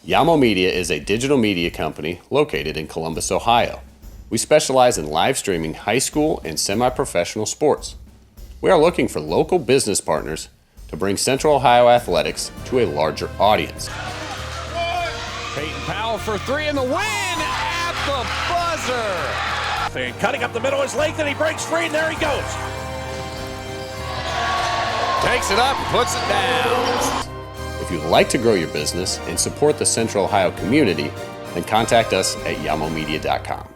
Yamo Media is a digital media company located in Columbus, Ohio. We specialize in live streaming high school and semi-professional sports. We are looking for local business partners to bring Central Ohio athletics to a larger audience. Peyton Powell for three in the win at the buzzer. And cutting up the middle is Lathan, he breaks free, and there he goes. Takes it up and puts it down. If you'd like to grow your business and support the Central Ohio community, then contact us at yamomedia.com.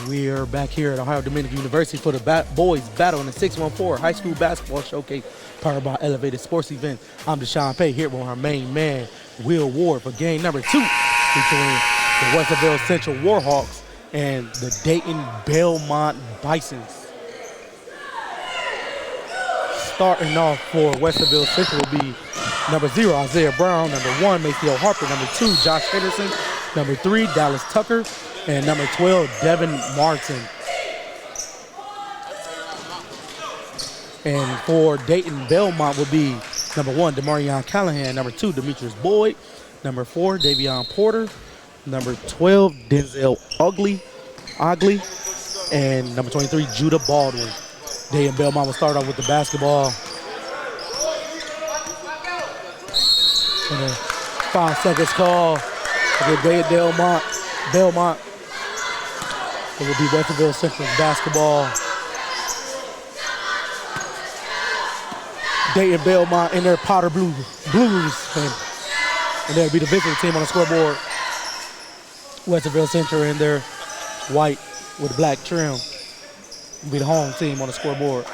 We are back here at Ohio Dominican University for the boys battle in the 614 high school basketball showcase powered by Elevated Sports Event. I'm Deshaun Pay here with our main man, Will Ward, for game number 2 featuring the Westerville Central Warhawks and the Dayton Belmont Bisons. Starting off for Westerville Central will be number 0, Isaiah Brown, number 1, Maceo Harper, number 2, Josh Henderson, number 3, Dallas Tucker, and number 12, Devin Martin. And for Dayton Belmont will be number 1, Demarion Callahan, number 2, Demetrius Boyd, number 4, Davion Porter, number 12, Denzel Ogley, and number 23, Judah Baldwin. Dayton Belmont will start off with the basketball. And a 5 seconds call for Dayton Belmont. It will be Westerville Central basketball. Dayton Belmont in their powder blues. And that'll be the visiting team on the scoreboard. Westerville Central in their white with black trim will be the home team on the scoreboard.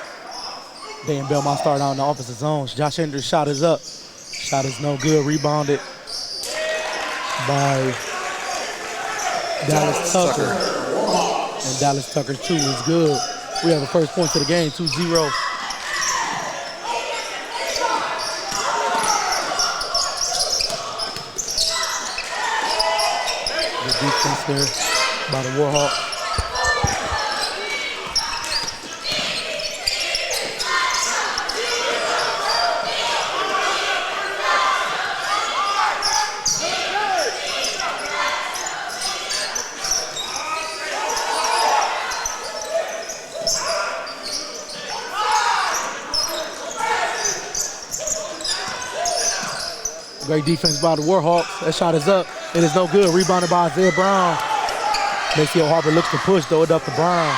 Dayton Belmont started out in the opposite zone. Josh Hendricks' shot is up. Shot is no good. Rebounded by Dallas Tucker. And Dallas Tucker, too, is good. We have the first points of the game, 2-0. The defense there by the Warhawks. Great defense by the Warhawks. That shot is up. It is no good. Rebounded by Isaiah Brown. Maceo Harper looks to push, throw it up to Brown.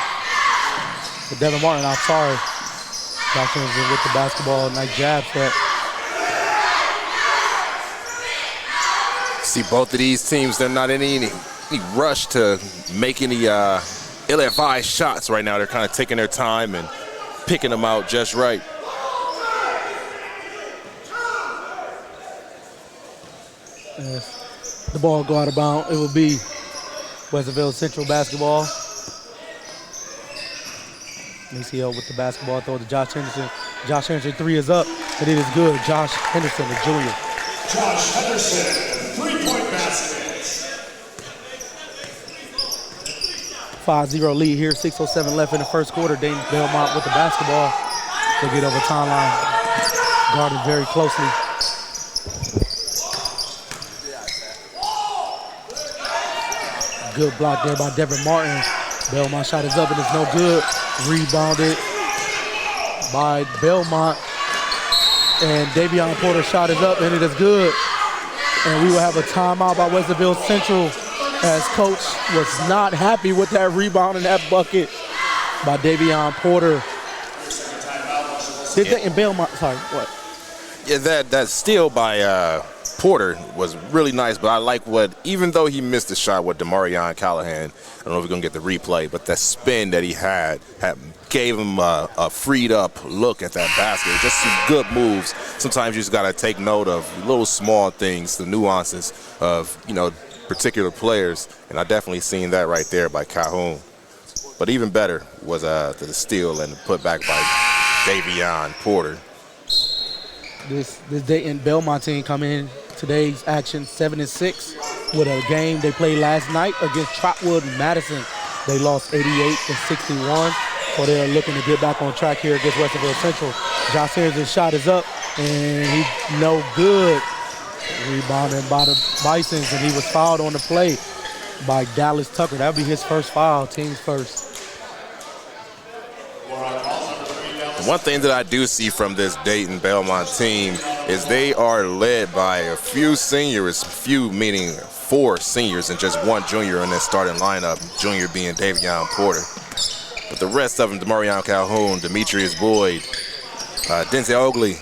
But Devin Martin, I'm sorry. Josh Henderson with the basketball. Nice jab set. See, both of these teams, they're not in any rush to make any ill-advised shots right now. They're kind of taking their time and picking them out just right. As the ball go out of bounds, it will be Westerville Central basketball. Maceo with the basketball, throw to Josh Henderson. Josh Henderson, 3 is up, and it is good. Josh Henderson, the junior. Josh Henderson, 3-point basket. 5-0 lead here, 6:07 left in the first quarter. Dayton Belmont with the basketball. They get over timeline, guarded very closely. Good block there by Devin Martin. Belmont shot is up and it's no good. Rebounded by Belmont. And Davion Porter's shot is up and it is good. And we will have a timeout by Westerville Central as coach was not happy with that rebound and that bucket by Davion Porter. In Belmont, sorry, what? Yeah, that steal by Porter was really nice, but I like even though he missed the shot with Demarion Callahan, I don't know if we're going to get the replay, but that spin that he had gave him a freed up look at that basket. Just some good moves. Sometimes you just got to take note of little small things, the nuances of, particular players, and I definitely seen that right there by Calhoun. But even better was the steal and the putback by Davion Porter. This Dayton Belmont team come in today's action 7-6. with a game they played last night against Trotwood Madison. They lost 88-61, so they're looking to get back on track here against Westerville Central. Josh Harris's shot is up, and he's no good. Rebounded by the Bisons, and he was fouled on the play by Dallas Tucker. That'll be his first foul, team's first. One thing that I do see from this Dayton Belmont team is they are led by a few seniors, few meaning 4 seniors and just 1 junior in their starting lineup, junior being Davion Porter. But the rest of them, Demarion Calhoun, Demetrius Boyd, Denzel Oakley,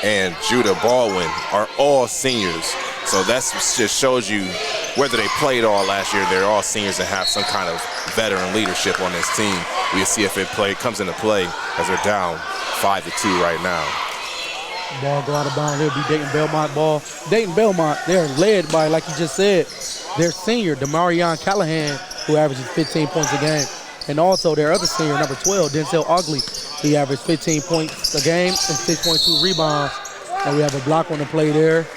and Judah Baldwin are all seniors. So that just shows you whether they played all last year, they're all seniors and have some kind of veteran leadership on this team. We'll see if it comes into play as they're down 5-2 right now. Ball go out of bounds. It'll be Dayton Belmont ball. Dayton Belmont, they're led by, like you just said, their senior, Demarion Callahan, who averages 15 points a game. And also their other senior, number 12, Denzel Ogley. He averaged 15 points a game and 6.2 rebounds. And we have a block on the play there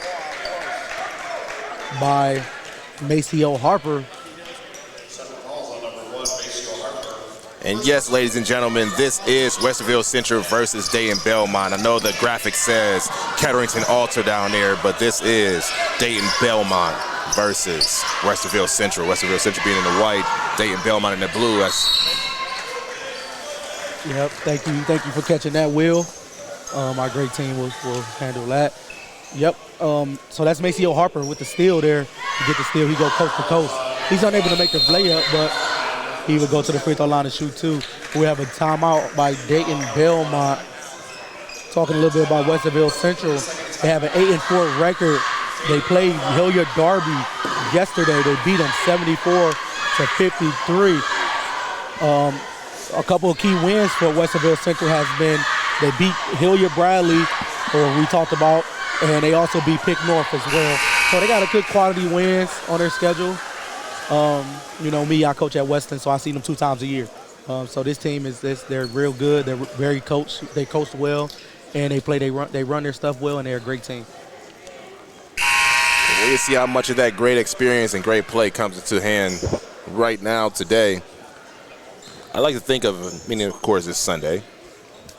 by Maceo Harper. And yes, ladies and gentlemen, this is Westerville Central versus Dayton Belmont. I know the graphic says Ketterington Altar down there, but this is Dayton Belmont versus Westerville Central. Westerville Central being in the white, Dayton Belmont in the blue. Yep, thank you for catching that, Will. Our great team will handle that. Yep, so that's Maceo Harper with the steal there. To get the steal, he go coast to coast. He's unable to make the layup, but he would go to the free throw line and shoot 2. We have a timeout by Dayton Belmont. Talking a little bit about Westerville Central. They have an 8-4 record. They played Hilliard Darby yesterday. They beat them 74-53. A couple of key wins for Westerville Central has been they beat Hilliard Bradley, who we talked about, and they also beat Pick North as well. So they got a good quality wins on their schedule. You know me, I coach at Weston, so I see them 2 times a year. So this team they're real good. They're very coached. They coach well, and they run their stuff well, and they're a great team. We'll see how much of that great experience and great play comes into hand right now today. I like to think of, meaning of course it's Sunday.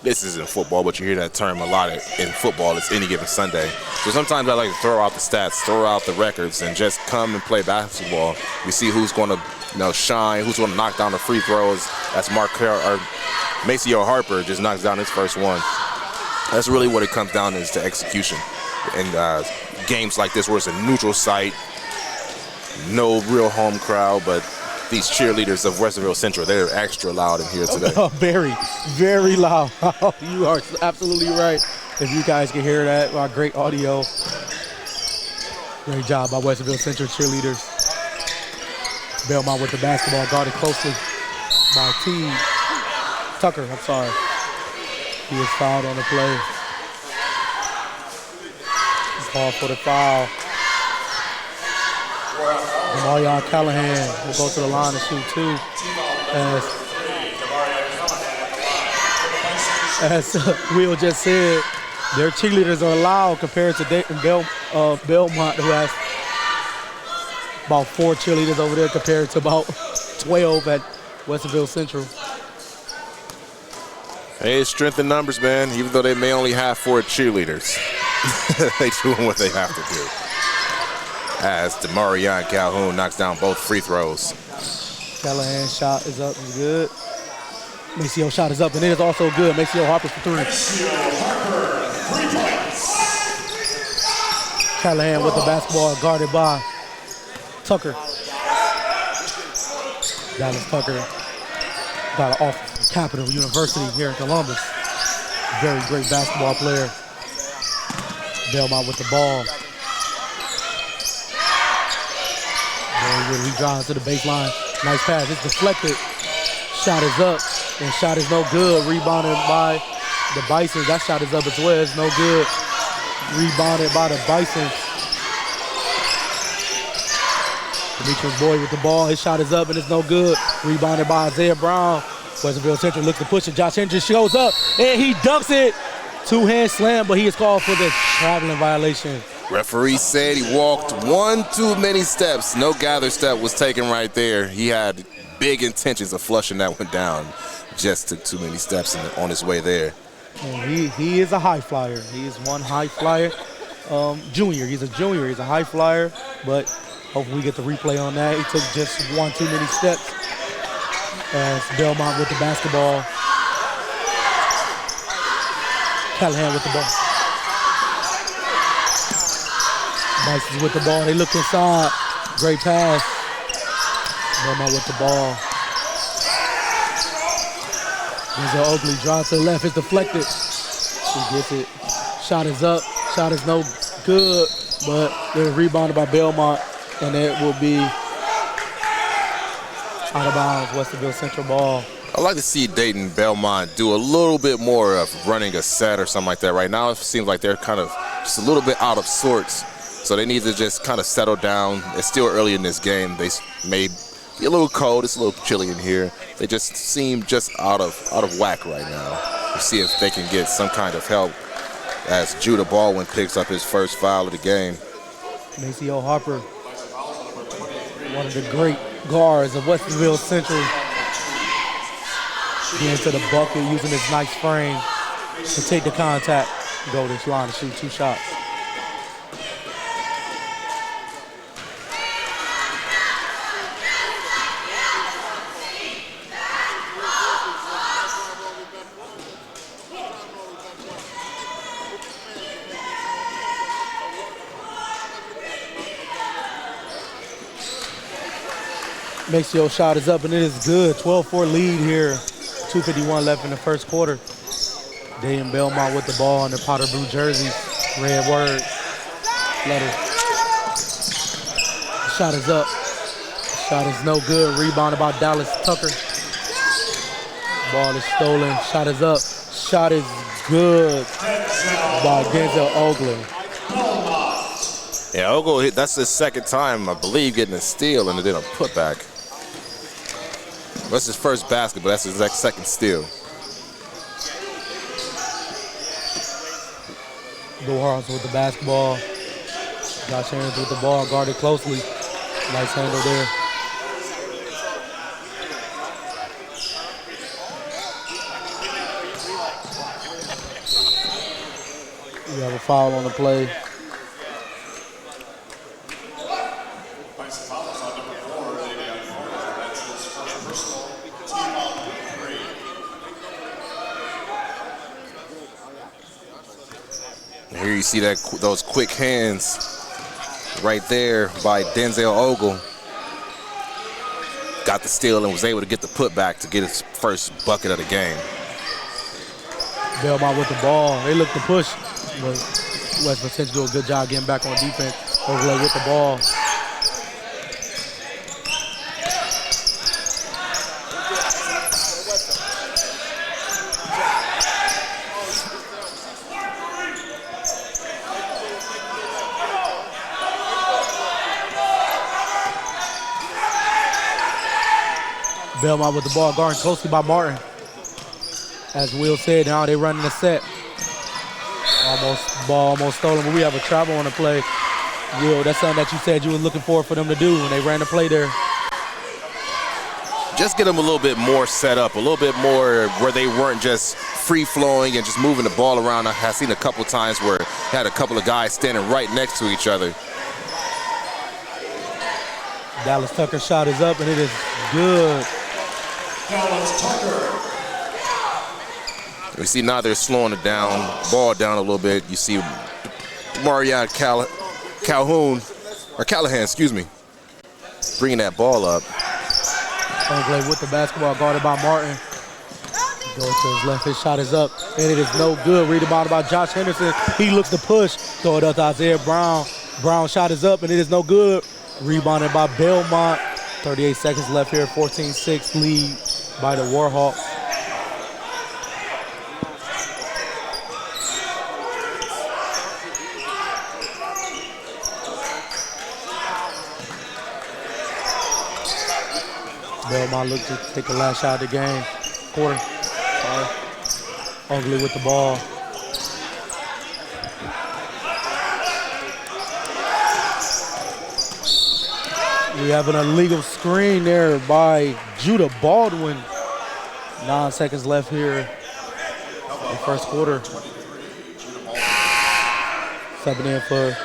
This isn't football, but you hear that term a lot in football. It's any given Sunday. So sometimes I like to throw out the stats, throw out the records, and just come and play basketball. We see who's going to shine, who's going to knock down the free throws. That's Maceo Harper just knocks down his first one. That's really what it comes down to, is to execution. And games like this where it's a neutral site, no real home crowd, but these cheerleaders of Westerville Central, they're extra loud in here today. Very, very loud. You are absolutely right. If you guys can hear that, our great audio. Great job by Westerville Central cheerleaders. Belmont with the basketball, guarded closely by T. Tucker, I'm sorry. He was fouled on the play. Call for the foul. Demarion Callahan will go to the line and shoot 2. As Will just said, their cheerleaders are loud compared to Dayton Belmont, who has about 4 cheerleaders over there compared to about 12 at Westerville Central. Hey, it's strength in numbers, man. Even though they may only have 4 cheerleaders, they doing what they have to do. As Demarion Calhoun knocks down both free throws. Callahan's shot is up and good. Maceo shot is up and it is also good. Maceo Harper for 3. Maceo Harper, 3 points. Callahan with the basketball guarded by Tucker. Dallas Tucker got off Capital University here in Columbus. Very great basketball player. Belmont with the ball. He drives to the baseline. Nice pass. It's deflected. Shot is up, and shot is no good. Rebounded by the Bisons. That shot is up as well. It's no good. Rebounded by the Bisons. Demetrius Boyd with the ball. His shot is up, and it's no good. Rebounded by Isaiah Brown. Westerville Central looks to push it. Josh Hendricks shows up, and he dunks it. 2-hand slam, but he is called for the traveling violation. Referee said he walked one too many steps. No gather step was taken right there. He had big intentions of flushing that one down. Just took too many steps on his way there. And he is a high flyer. He is one high flyer. Junior. He's a junior. He's a high flyer, but hopefully we get the replay on that. He took just one too many steps. As Belmont with the basketball. Callahan with the ball. Bice with the ball. They look inside. Great pass. Belmont with the ball. Denzel Oakley drives to the left. It's deflected. He gets it. Shot is up. Shot is no good, but they're rebounded by Belmont, and it will be out of bounds. Westerville Central ball. I'd like to see Dayton Belmont do a little bit more of running a set or something like that. Right now it seems like they're kind of just a little bit out of sorts, so they need to just kind of settle down. It's still early in this game. They may be a little cold. It's a little chilly in here. They just seem just out of whack right now. We'll see if they can get some kind of help as Judah Baldwin picks up his first foul of the game. Maceo Harper, one of the great guards of Westerville Central, getting to the bucket using his nice frame to take the contact, go to this line to shoot 2 shots. Maceo shot is up, and it is good. 12-4 lead here. 2:51 left in the first quarter. Dayton Belmont with the ball in their powder blue jerseys. Red words. Letters. Shot is up. Shot is no good. Rebounded by Dallas Tucker. Ball is stolen. Shot is up. Shot is good by Denzel Oakley. Yeah, Ogle, that's his second time, I believe, getting a steal and then a putback. That's his first basket, but that's his second steal. Bill Harris with the basketball. Josh Harris with the ball, guarded closely. Nice handle there. We have a foul on the play. Here you see those quick hands right there by Denzel Ogle. Got the steal and was able to get the putback to get his first bucket of the game. Belmont with the ball. They look to push, but West Central do a good job getting back on defense. Ogle with the ball. Belmont with the ball, guarded closely by Martin. As Will said, now they're running the set. Ball almost stolen, but we have a travel on the play. Will, that's something that you said you were looking for them to do when they ran the play there. Just get them a little bit more set up, a little bit more where they weren't just free-flowing and just moving the ball around. I have seen a couple times where had a couple of guys standing right next to each other. Dallas Tucker shot is up, and it is good. Dallas Tucker. We see now they're slowing it down, ball down a little bit. You see Marion Callahan, excuse me, bringing that ball up. Oakley with the basketball, guarded by Martin. Going to his left, his shot is up, and it is no good. Rebounded by Josh Henderson. He looks to push, throw it up to Isaiah Brown. Brown shot is up, and it is no good. Rebounded by Belmont. 38 seconds left here, 14-6 lead by the Warhawks. Belmont looked to take the last shot of the game. Quarter. Oakley with the ball. We have an illegal screen there by Judah Baldwin. 9 seconds left here in the first quarter. Stepping in for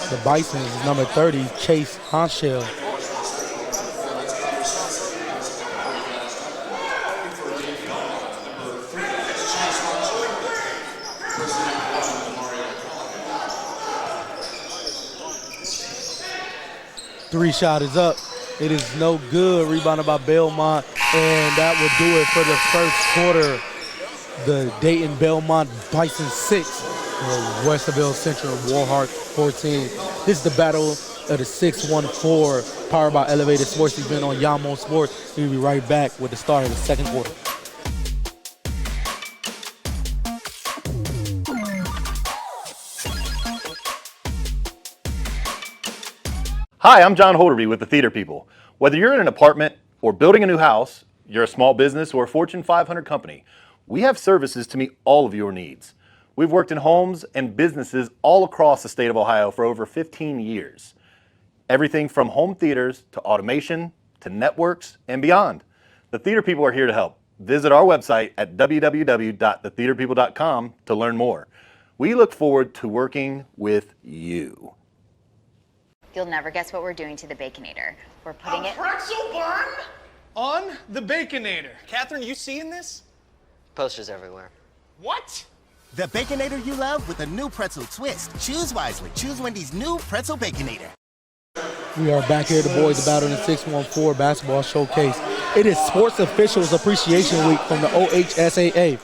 the Bisons is number 30, Chase Honshell. Three shot is up. It is no good. Rebounded by Belmont, and that will do it for the first quarter. The Dayton Belmont Bison 6, Westerville Central Warhawks 14. This is the battle of the 6-1-4, powered by Elevated Sports event on Yamo Sports. We'll be right back with the start of the second quarter. Hi, I'm John Holderby with the Theater People. Whether you're in an apartment or building a new house, you're a small business or a Fortune 500 company, we have services to meet all of your needs. We've worked in homes and businesses all across the state of Ohio for over 15 years. Everything from home theaters to automation to networks and beyond. The Theater People are here to help. Visit our website at www.thetheaterpeople.com to learn more. We look forward to working with you. You'll never guess what we're doing to the Baconator. We're putting it pretzel bun on the Baconator. Catherine, you seeing this? Posters everywhere. What? The Baconator you love with a new pretzel twist. Choose wisely. Choose Wendy's new pretzel Baconator. We are back here, the boys about in the 614 basketball showcase. It is Sports Officials Appreciation Week from the OHSAA.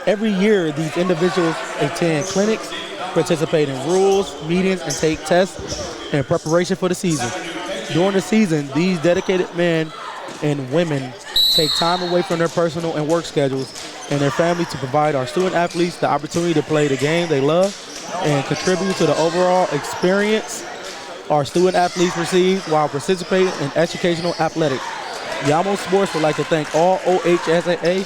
Every year, these individuals attend clinics, participate in rules, meetings, and take tests in preparation for the season. During the season, these dedicated men and women take time away from their personal and work schedules and their family to provide our student athletes the opportunity to play the game they love and contribute to the overall experience our student athletes receive while participating in educational athletics. Yamo Sports would like to thank all OHSAA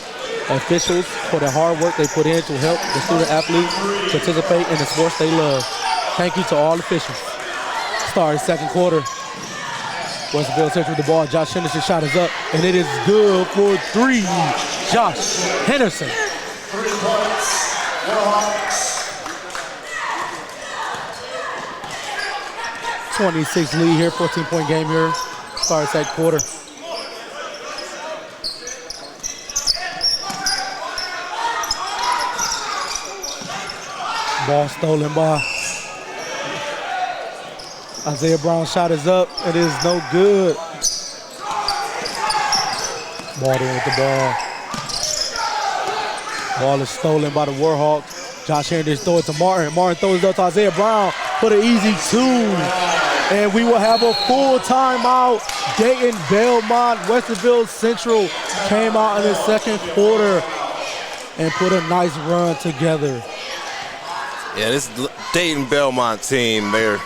officials for the hard work they put in to help the student athletes participate in the sports they love. Thank you to all officials. Start the second quarter. Westerville Central with the ball. Josh Henderson shot is up, and it is good for three. Josh Henderson. 3 points. Warhawks. 26 lead here, 14-point game here. Start the second quarter. Ball stolen by Isaiah Brown. Shot is up. It is no good. Baldwin with the ball. Ball is stolen by the Warhawks. Josh Henderson throw it to Martin. Martin throws it up to Isaiah Brown for the easy 2. And we will have a full timeout. Dayton Belmont, Westerville Central came out in the second quarter and put a nice run together. Yeah, this Dayton Belmont team, they're,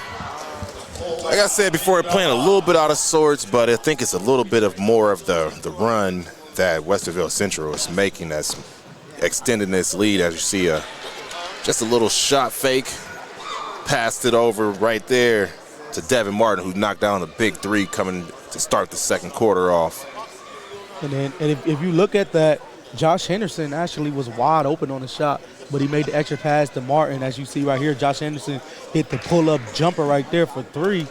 like I said before, they're playing a little bit out of sorts, but I think it's a little bit of more of the run that Westerville Central is making that's extending this lead. As you see, just a little shot fake, passed it over right there to Devin Martin, who knocked down a big 3 coming to start the second quarter off. And if you look at that, Josh Henderson actually was wide open on the shot, but he made the extra pass to Martin. As you see right here, Josh Henderson hit the pull-up jumper right there for 3.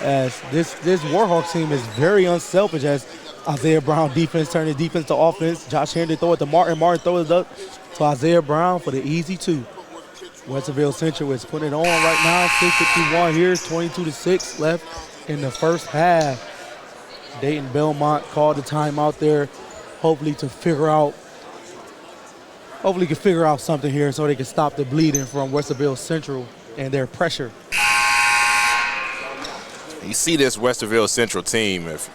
As this Warhawks team is very unselfish, as Isaiah Brown defense turned his defense to offense. Josh Henderson throw it to Martin. Martin throws it up to Isaiah Brown for the easy 2. Westerville Central is putting it on right now. 6:51 here, 22-6 left in the first half. Dayton Belmont called the timeout there, hopefully can figure out something here so they can stop the bleeding from Westerville Central and their pressure. You see this Westerville Central team, if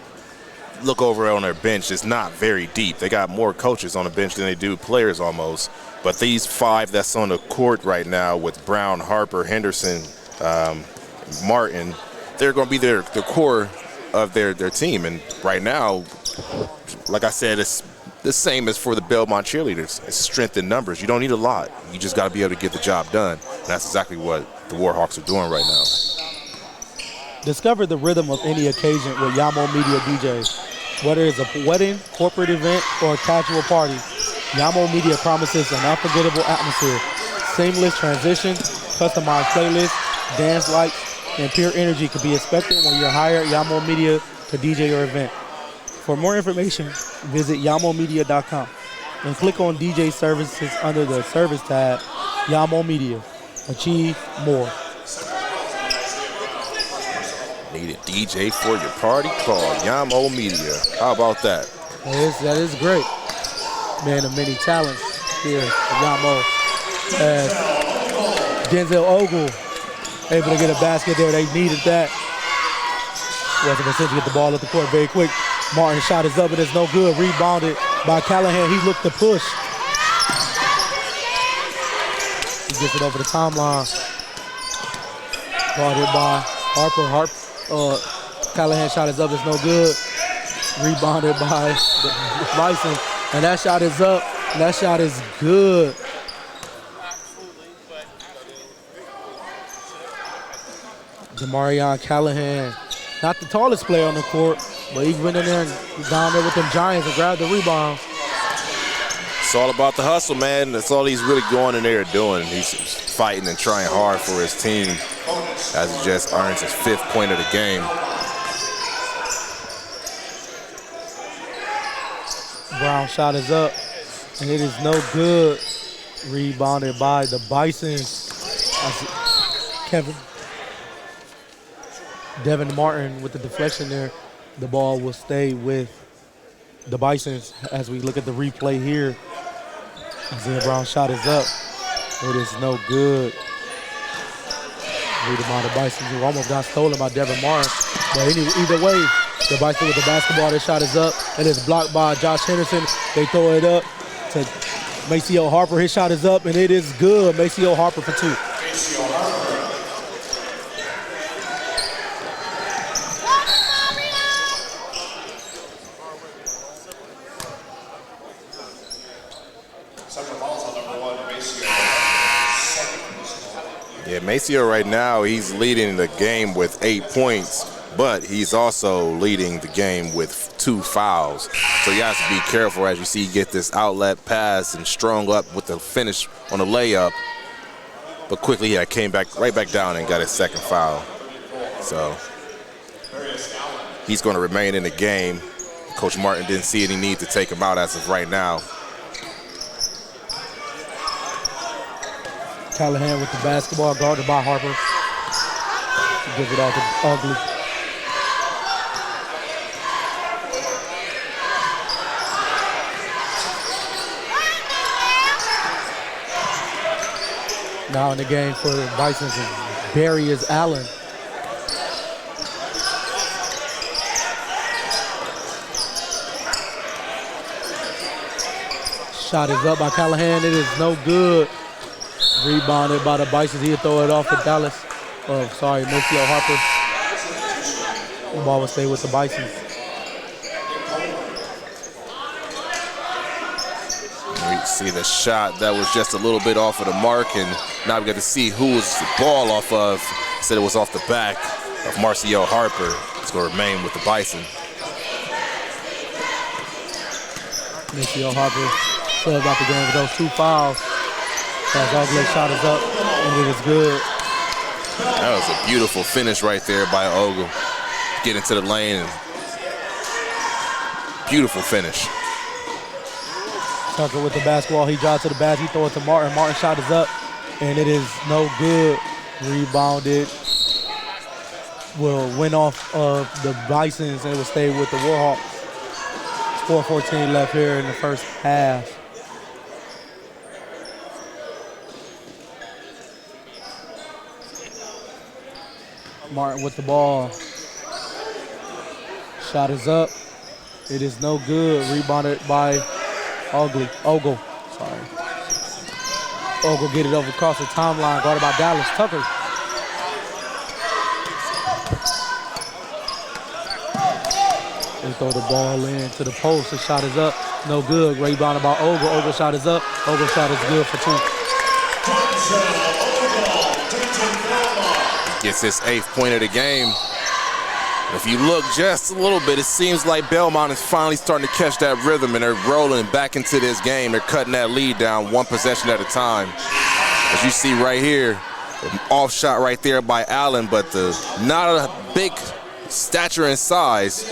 you look over on their bench, it's not very deep. They got more coaches on the bench than they do players almost. But these 5 that's on the court right now with Brown, Harper, Henderson, Martin, they're going to be the core of their team. And right now, like I said, it's the same as for the Belmont cheerleaders. It's strength in numbers. You don't need a lot. You just got to be able to get the job done. And that's exactly what the Warhawks are doing right now. Discover the rhythm of any occasion with Yamo Media DJs. Whether it's a wedding, corporate event, or a casual party, Yamo Media promises an unforgettable atmosphere. Seamless transition, customized playlists, dance lights, and pure energy can be expected when you're hired Yamo Media to DJ your event. For more information, visit yamomedia.com and click on DJ services under the service tab, Yamo Media. Achieve more. Need a DJ for your party? Call Yamo Media. How about that? That is great. Man of many talents here at Yamo. As Denzel Ogle able to get a basket there. They needed that. Westerville Central get the ball at the court very quick. Martin shot is up and it's no good. Rebounded by Callahan. He looked to push. He gets it over the timeline. Guarded by Harper. Callahan shot is up. It's no good. Rebounded by Bryson. And that shot is up. And that shot is good. Demarion Callahan, not the tallest player on the court, but he went in there and down there with them Giants and grabbed the rebound. It's all about the hustle, man. That's all he's really going in there doing. He's fighting and trying hard for his team as he just earns his 5th point of the game. Brown shot is up, and it is no good. Rebounded by the Bisons. Devin Martin with the deflection there. The ball will stay with the Bisons as we look at the replay here. Isaiah Brown's shot is up. It is no good. Rebound the Bisons, who almost got stolen by Devin Martin. But either way, the Bison with the basketball, their shot is up. It is blocked by Josh Henderson. They throw it up to Maceo Harper. His shot is up, and it is good. Maceo Harper for 2. Yeah, Maceo right now, he's leading the game with 8 points, but he's also leading the game with 2 fouls. So you have to be careful as you see get this outlet pass and strung up with the finish on the layup. But quickly he came back right back down and got his 2nd foul. So he's going to remain in the game. Coach Martin didn't see any need to take him out as of right now. Callahan with the basketball, guarded by Harper. He gives it off to Ugly. Now in the game for the Bisons is Darius Allen. Shot is up by Callahan. It is no good. Rebounded by the Bisons. He'll throw it off to Dallas. Maceo Harper. The ball will stay with the Bisons. We see the shot that was just a little bit off of the mark, and now we got to see who was the ball off of. Said it was off the back of Maceo Harper. It's going to remain with the Bison. Maceo Harper subbed out the game with those 2 fouls. As Ugly shot is up, and it is good. That was a beautiful finish right there by Ogle. Get into the lane. And beautiful finish. Tucker with the basketball. He drives to the basket. He throws it to Martin. Martin's shot is up, and it is no good. Rebounded. Will win off of the Bisons, and it will stay with the Warhawks. 4:14 left here in the first half. Martin with the ball. Shot is up. It is no good. Rebounded by Ogle. Ogle get it over across the timeline. Guarded by Dallas. Tucker. They throw the ball in to the post. The shot is up. No good. Rebounded by Ogle. Ogle shot is up. Ogle shot is good for 2. Gets his 8th point of the game. If you look just a little bit, it seems like Belmont is finally starting to catch that rhythm, and they're rolling back into this game. They're cutting that lead down one possession at a time. As you see right here, an off shot right there by Allen, but not a big stature and size.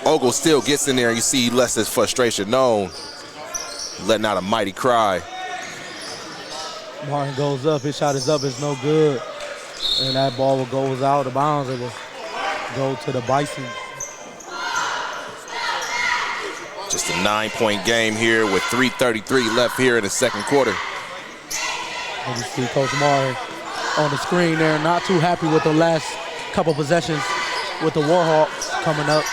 Ogle still gets in there, and you see he lets his frustration known, letting out a mighty cry. Martin goes up, his shot is up, it's no good. And that ball goes out of bounds. It will go to the Bison. Just a 9-point game here with 3:33 left here in the second quarter. And you see Coach Martin on the screen there, not too happy with the last couple possessions with the Warhawks coming up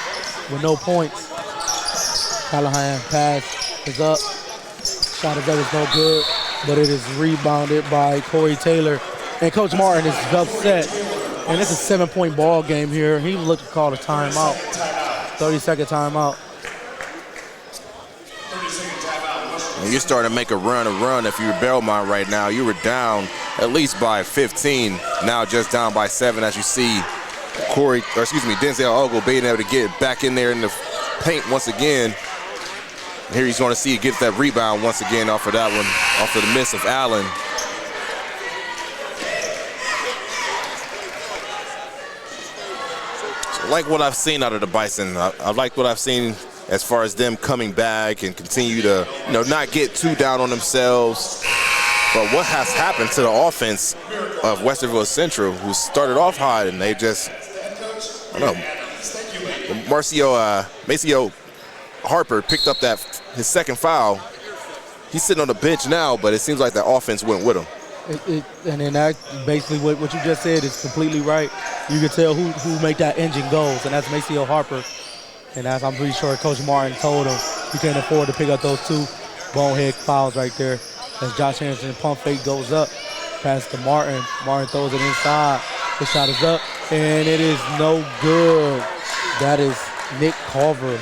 with no points. Callahan pass is up. Shot is up, it's no good, but it is rebounded by Corey Taylor. And Coach Martin is upset. And it's a 7-point ball game here. He was looking to call a timeout. 30-second timeout. And you're starting to make a run if you're Belmont right now. You were down at least by 15. Now just down by 7 as you see Denzel Ogle being able to get back in there in the paint once again. Here he's going to see he gets that rebound once again off of that one, off of the miss of Allen. I like what I've seen out of the Bison. I like what I've seen as far as them coming back and continue to, not get too down on themselves. But what has happened to the offense of Westerville Central, who started off hot and they just, I don't know. Maceo Harper picked up his second foul. He's sitting on the bench now, but it seems like the offense went with him. And then that basically what you just said is completely right. You can tell who make that engine goes, and that's Maceo Harper. And as I'm pretty sure Coach Martin told him, you can't afford to pick up those 2 bonehead fouls right there. As Josh Henderson pump fake goes up, pass to Martin. Martin throws it inside. His shot is up, and it is no good. That is Nick Culver,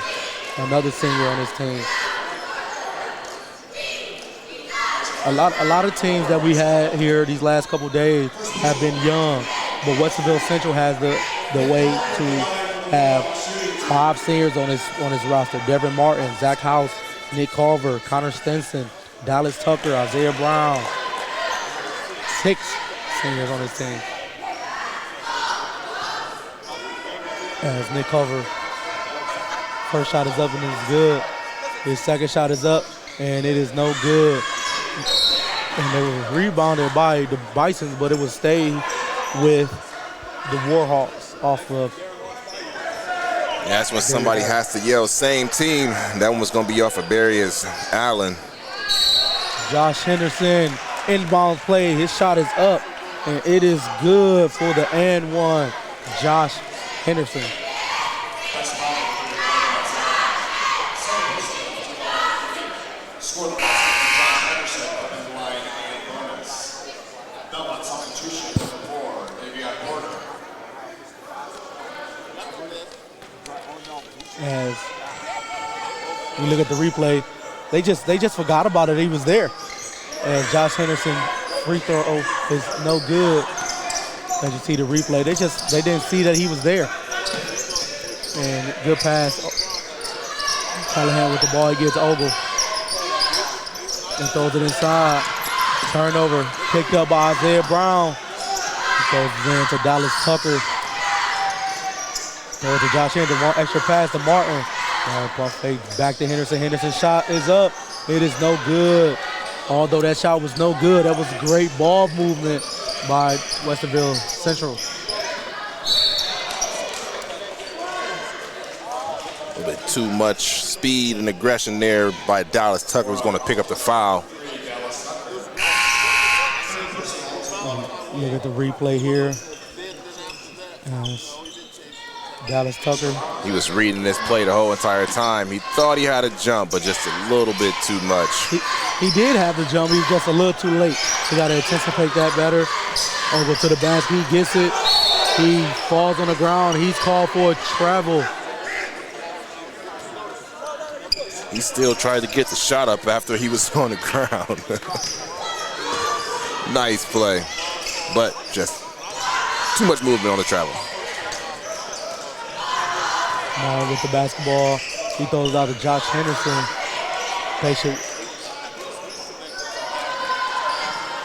another senior on his team. A lot of teams that we had here these last couple days have been young, but Westerville Central has the way to have 5 seniors on his roster. Devin Martin, Zach House, Nick Culver, Connor Stinson, Dallas Tucker, Isaiah Brown. 6 seniors on his team. As Nick Culver, first shot is up and it's good. His second shot is up and it is no good. And they were rebounded by the Bisons, but it would stay with the Warhawks off of. Yeah, that's when somebody has to yell, same team. That one was going to be off of Barriers Allen. Josh Henderson, inbound play. His shot is up, and it is good for the and one. Josh Henderson. As we look at the replay, they just forgot about it. He was there. And Josh Henderson free throw is no good. As you see the replay, they didn't see that he was there. And good pass. Callahan with the ball, he gets Ogle and throws it inside. Turnover picked up by Isaiah Brown. He throws it in to Dallas Tucker. Throws to Josh Henderson, one extra pass to Martin. Pump fake back to Henderson. Henderson's shot is up. It is no good. Although that shot was no good, that was great ball movement by Westerville Central. A little bit too much speed and aggression there by Dallas Tucker, who's going to pick up the foul. Look at the replay here. Dallas Tucker. He was reading this play the whole entire time. He thought he had a jump, but just a little bit too much. He did have the jump. He was just a little too late. He got to anticipate that better. Over to the basket. He gets it. He falls on the ground. He's called for a travel. He still tried to get the shot up after he was on the ground. Nice play, but just too much movement on the travel. Martin with the basketball. He throws out to Josh Henderson. Patient.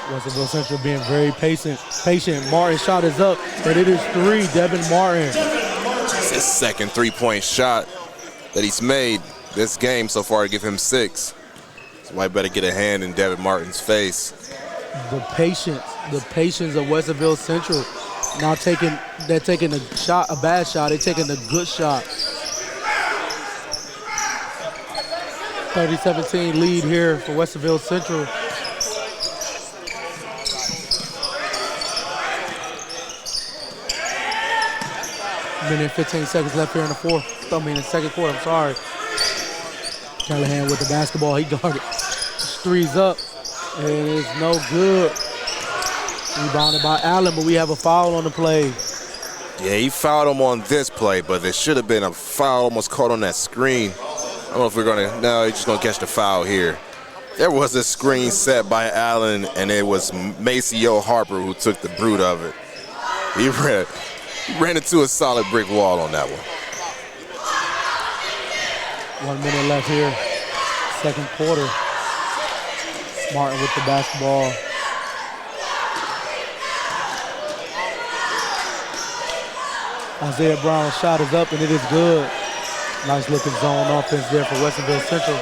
Westerville Central being very patient. Martin shot is up, but it is 3. Devin Martin. It's his second three-point shot that he's made this game so far to give him 6. Somebody better get a hand in Devin Martin's face. The patience of Westerville Central. Now they're taking a bad shot. They're taking a good shot. 30-17 lead here for Westerville Central. Minute and 15 seconds left here in the second quarter, I'm sorry. Callahan with the basketball, he guarded. Three's up, and it's no good. Rebounded by Allen, but we have a foul on the play. Yeah, he fouled him on this play, but there should have been a foul almost caught on that screen. I don't know if we're gonna, no, he's just gonna catch the foul here. There was a screen set by Allen, and it was Maceo Harper who took the brunt of it. He ran into a solid brick wall on that one. 1 minute left here, second quarter. Martin with the basketball. Isaiah Brown's shot is up, and it is good. Nice looking zone offense there for Westerville Central.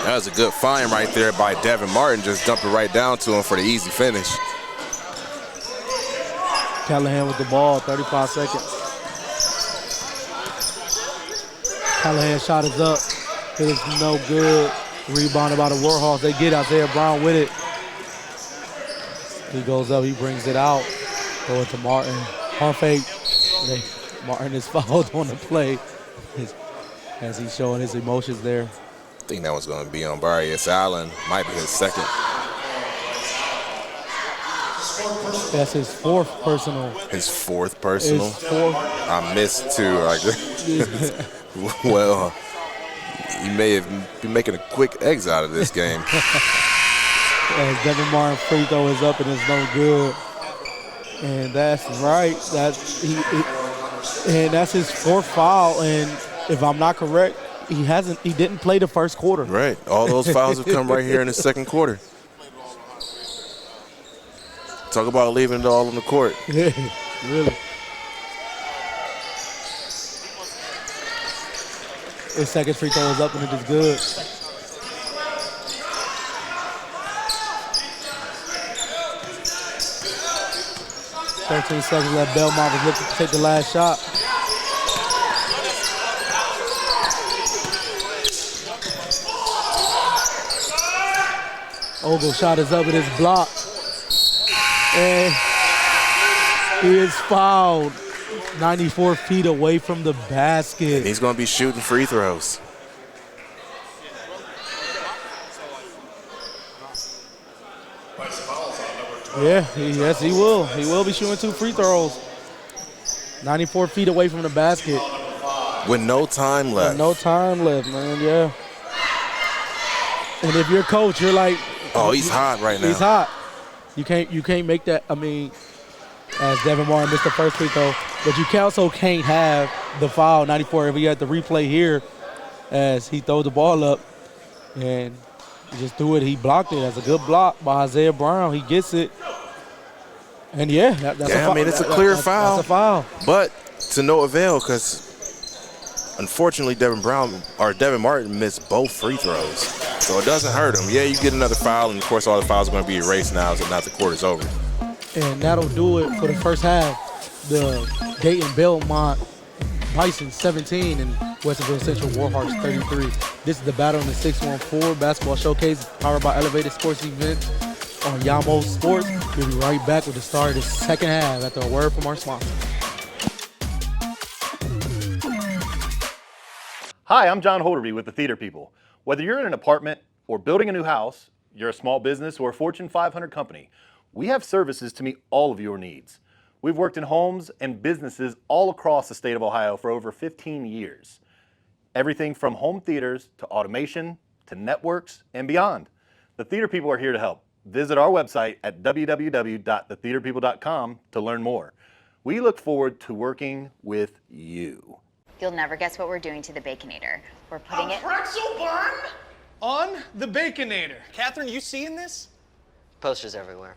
That was a good find right there by Devin Martin. Just dumped it right down to him for the easy finish. Callahan with the ball, 35 seconds. Callahan shot is up. It is no good. Rebounded by the Warhawks. They get Isaiah Brown with it. He goes up, he brings it out. Throw it to Martin. Hard fake. Martin is fouled on the play as he's showing his emotions there. I think that one's going to be on Barius Allen. Might be his second. That's his 4th personal. His 4th personal? His 4th. I missed 2. Well, he may have been making a quick exit out of this game. As Devin Martin free throw is up and it's no good. And that's right. And that's his 4th foul. And if I'm not correct, he didn't play the first quarter. Right. All those fouls have come right here in the second quarter. Talk about leaving it all on the court. Yeah, really. His second free throw is up and it is good. $13 seconds left. Belmont was looking to take the last shot. Ogle shot is up, it is blocked. And he is fouled 94 feet away from the basket. And he's going to be shooting free throws. Yeah, yes, he will. He will be shooting 2 free throws. 94 feet away from the basket. With no time left. With no time left, man, yeah. And if you're coach, you're like, oh, he's hot right now. He's hot. You can't make that. I mean, as Devin Martin missed the first free throw, but you also can't have the foul 94. If you had the replay here, as he throws the ball up, and he just threw it. He blocked it. That's a good block by Isaiah Brown. He gets it, and that's a foul. I mean, it's a clear foul. That's a foul, but to no avail because unfortunately Devin Martin missed both free throws. So it doesn't hurt him. Yeah, you get another foul, and of course all the fouls are going to be erased now, so now the quarter's over. And that'll do it for the first half. The Dayton Belmont Bison 17 and Westerville Central Warhawks 33. This is the Battle in the 614 Basketball Showcase powered by Elevated Sports Events on Yamo Sports. We'll be right back with the start of the second half after a word from our sponsor. Hi, I'm John Holderby with the Theater People. Whether you're in an apartment or building a new house, you're a small business or a Fortune 500 company, we have services to meet all of your needs. We've worked in homes and businesses all across the state of Ohio for over 15 years. Everything from home theaters to automation to networks and beyond. The Theater People are here to help. Visit our website at www.thetheaterpeople.com to learn more. We look forward to working with you. You'll never guess what we're doing to the Baconator. We're putting it pretzel bun on the Baconator. Catherine, you seeing this? Posters everywhere.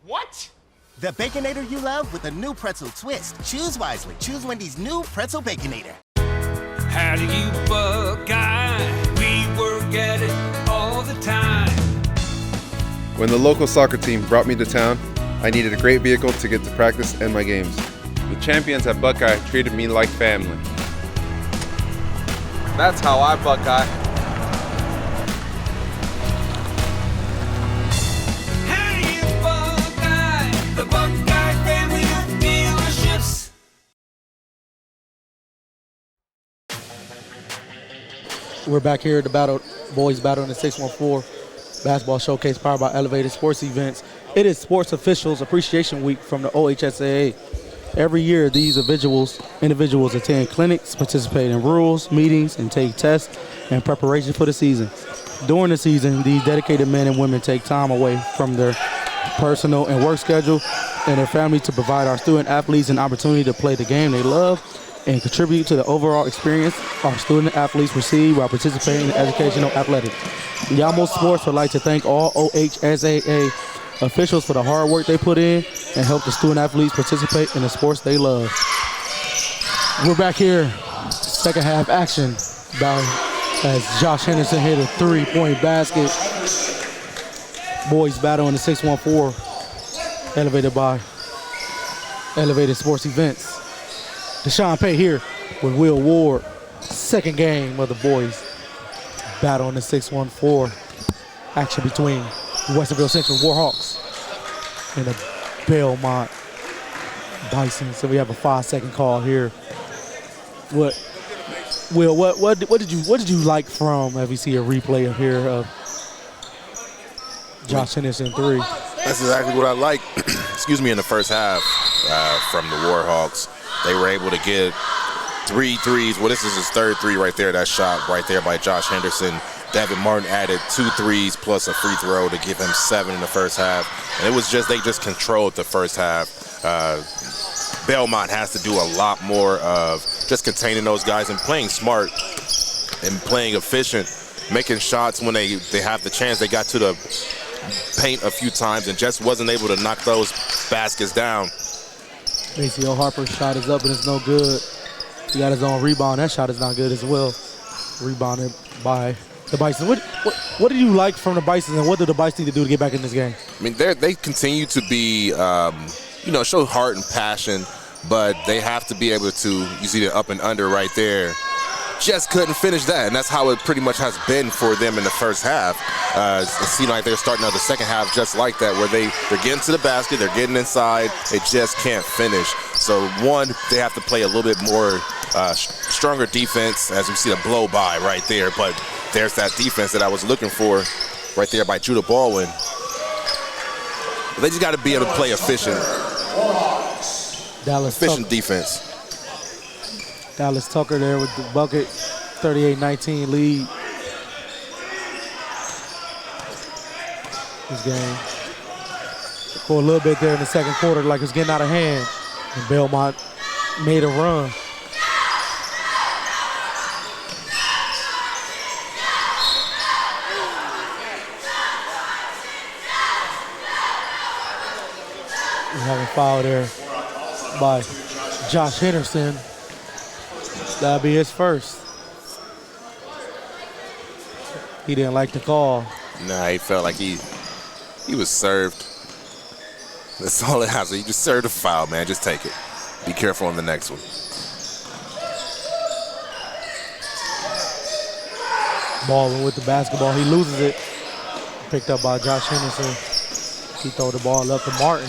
What? The Baconator you love with a new pretzel twist. Choose wisely. Choose Wendy's new pretzel Baconator. How do you Buckeye? We work at it all the time. When the local soccer team brought me to town, I needed a great vehicle to get to practice and my games. The champions at Buckeye treated me like family. That's how I Buckeye. How do you Buckeye? The Buckeye family of dealerships. We're back here at the boys battle in the 614 basketball showcase powered by Elevated Sports Events. It is Sports Officials Appreciation Week from the OHSAA. Every year, these individuals attend clinics, participate in rules, meetings, and take tests in preparation for the season. During the season, these dedicated men and women take time away from their personal and work schedule and their family to provide our student athletes an opportunity to play the game they love and contribute to the overall experience our student athletes receive while participating in educational athletics. Yamo Sports would like to thank all OHSAA officials for the hard work they put in and help the student athletes participate in the sports they love. We're back here, second half action as Josh Henderson hit a three-point basket. Boys battle in the 614, elevated by Elevated Sports Events. Deshaun Pay here with Will Ward. Second game of the boys battle in the 614. Action between the Westerville Central Warhawks and the Belmont Bison. So we have a 5-second call here. What did you like from, as we see a replay of here of Josh Henderson three? That's exactly what I like. Excuse me, in the first half from the Warhawks. They were able to get 3 threes. Well, this is his third three right there. That shot right there by Josh Henderson. Devin Martin added 2 threes plus a free throw to give him 7 in the first half. And it was just, they just controlled the first half. Belmont has to do a lot more of just containing those guys and playing smart and playing efficient, making shots when they have the chance. They got to the paint a few times and just wasn't able to knock those baskets down. Maceo Harper's shot is up and it's no good. He got his own rebound. That shot is not good as well. Rebounded by the Bison. What did you like from the Bison, and what did the Bison need to do to get back in this game? I mean, they continue to be, show heart and passion, but they have to be able to, you see the up and under right there, just couldn't finish that, and that's how it pretty much has been for them in the first half. It seemed like they're starting out the second half just like that, where they're getting to the basket, they're getting inside, they just can't finish. So one, they have to play a little bit more stronger defense, as we see the blow by right there, but there's that defense that I was looking for right there by Judah Baldwin. They just got to be able to play efficient defense. Dallas Tucker there with the bucket, 38-19 lead. This game for a little bit there in the second quarter, like it's getting out of hand, and Belmont made a run. We have a foul there by Josh Henderson. That'll be his first. He didn't like the call. Nah, he felt like he was served. That's all it has. You just served a foul, man. Just take it. Be careful on the next one. Baldwin with the basketball. He loses it. Picked up by Josh Henderson. He throw the ball up to Martin.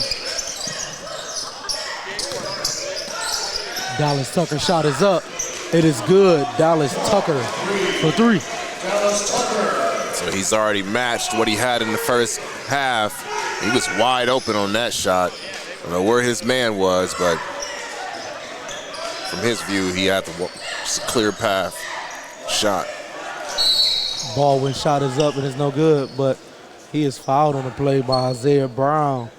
Dallas Tucker shot is up. It is good. Dallas Tucker for 3. So he's already matched what he had in the first half. He was wide open on that shot. I don't know where his man was, but from his view, he had just a clear path shot. Baldwin shot is up and it's no good, but he is fouled on the play by Isaiah Brown.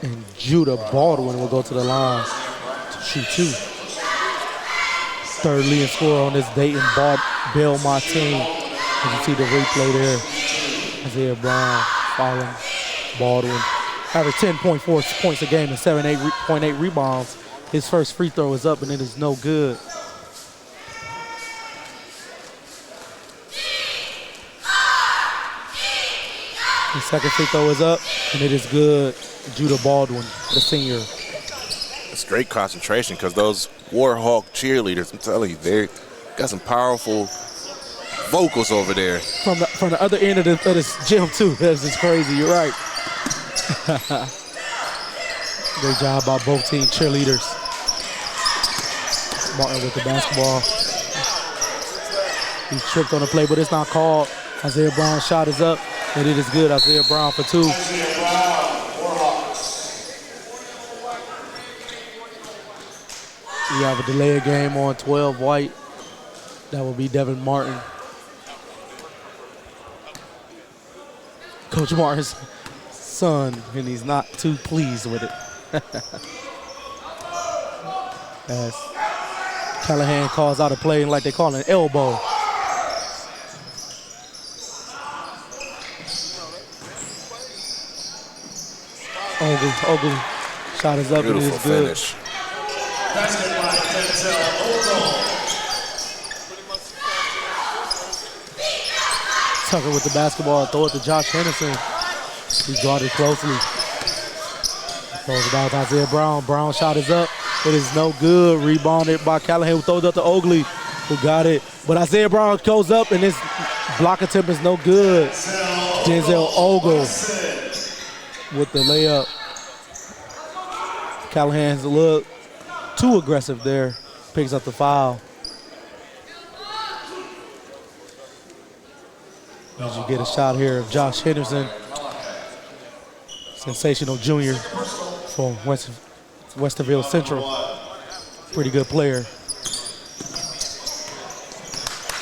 And Judah Baldwin will go to the line to shoot 2. third leading scorer on this Dayton Belmont team. As you see the replay there, Isaiah Brown following Baldwin. Averaged 10.4 points a game and 7.8 rebounds. His first free throw is up and it is no good. His second free throw is up and it is good. Judah Baldwin, the senior. It's great concentration because those Warhawk cheerleaders, I'm telling you, they got some powerful vocals over there. From the other end of this gym too. That's just crazy. You're right. Great job by both team cheerleaders. Martin with the basketball. He tripped on the play, but it's not called. Isaiah Brown's shot is up, and it is good. Isaiah Brown for 2. We have a delay of game on 12 White. That will be Devin Martin. Coach Martin's son, and he's not too pleased with it. As Callahan calls out a play like they call an elbow. Ogle shot is up. Beautiful and it is good. finish. Tucker with the basketball, throw it to Josh Henderson. He guarded closely. Throws it out to Isaiah Brown. Brown shot is up. It is no good. Rebounded by Callahan, who throws it up to Oakley, who got it. But Isaiah Brown goes up, and this block attempt is no good. Denzel Ogle with the layup. Callahan's a little too aggressive there. Picks up the foul. As you get a shot here of Josh Henderson, sensational junior from Westerville Central. Pretty good player.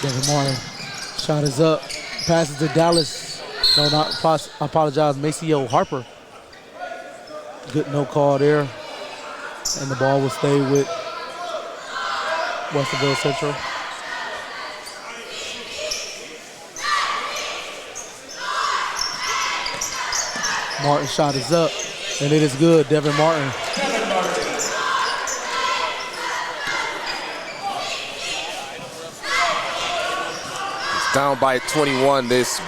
Devin Martin, shot is up. Passes to Dallas. No, not, I apologize, Maceo Harper. Good no call there. And the ball will stay with Westerville Central. Martin's shot is up, and it is good. Devin Martin. It's down by 21. This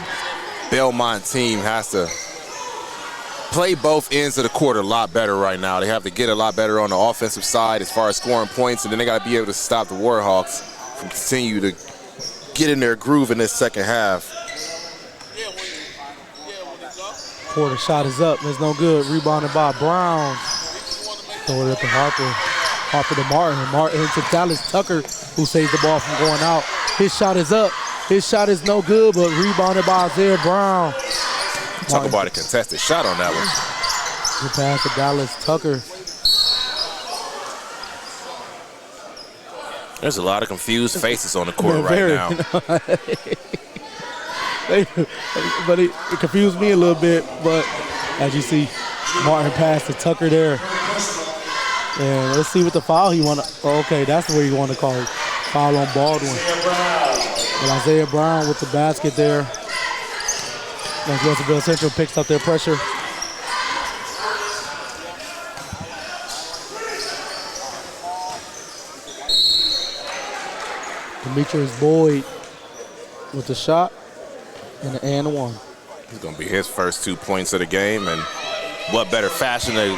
Belmont team has to play both ends of the court a lot better right now. They have to get a lot better on the offensive side as far as scoring points, and then they got to be able to stop the Warhawks from continue to get in their groove in this second half. Porter shot is up. It's no good. Rebounded by Brown. Throw it up to Harper. Harper to Martin. Martin to Dallas Tucker, who saves the ball from going out. His shot is up. His shot is no good, but rebounded by Isaiah Brown. Talk about a contested shot on that one. Good pass to Dallas Tucker. There's a lot of confused faces on the court right now. But it confused me a little bit. But as you see, Martin passed to Tucker there. And let's see what the foul he wanted. Oh, okay, that's where he wanted to call it. Foul on Baldwin. And Isaiah Brown with the basket there. As Westerville Central picks up their pressure. Demetrius Boyd with the shot and the one. It's going to be his first 2 points of the game, and what better fashion to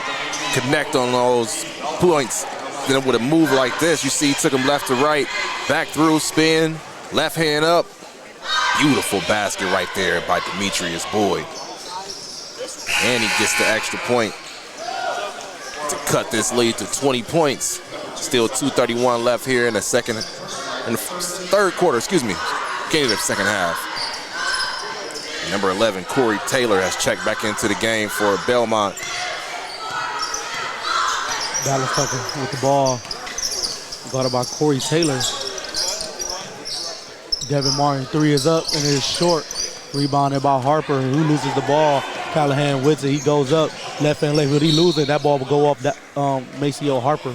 connect on those points than with a move like this. You see he took him left to right, back through, spin, left hand up. Beautiful basket right there by Demetrius Boyd. And he gets the extra point to cut this lead to 20 points. Still 2:31 left here in the third quarter, beginning of the second half. Number 11, Corey Taylor, has checked back into the game for Belmont. Dallas Tucker with the ball. Guarded by Corey Taylor. Devin Martin, 3 is up and it is short. Rebounded by Harper, who loses the ball. Callahan wins it. He goes up, left hand left, but he loses it. That ball will go off Maceo Harper.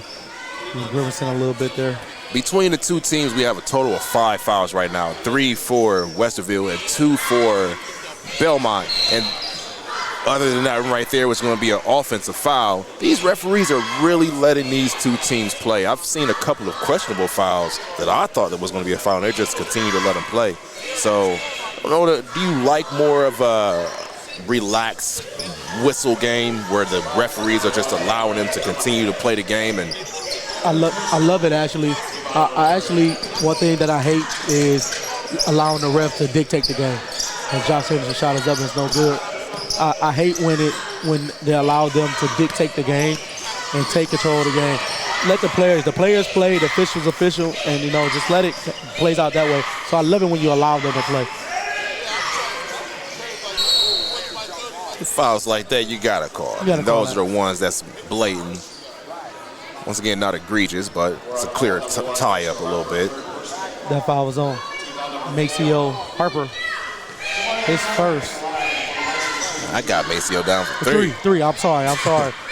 He's grimacing a little bit there. between the two teams, we have a total of 5 fouls right now. 3 for Westerville and 2 for Belmont. And other than that right there, was going to be an offensive foul. These referees are really letting these two teams play. I've seen a couple of questionable fouls that I thought that was going to be a foul, and they just continue to let them play. So, I don't know, do you like more of a relaxed whistle game where the referees are just allowing them to continue to play the game? And I love it, actually. I actually, one thing that I hate is allowing the ref to dictate the game. And Josh Henderson shot is up and it's no good. I hate when they allow them to dictate the game and take control of the game. Let the players play, the officials official, and just let it plays out that way. So I love it when you allow them to play. Fouls like that, you gotta call. Those are the ones that's blatant. Once again, not egregious, but it's a clear tie-up a little bit. That foul was on Maceo Harper, his first. I got Maceo down for 3. 3. I'm sorry.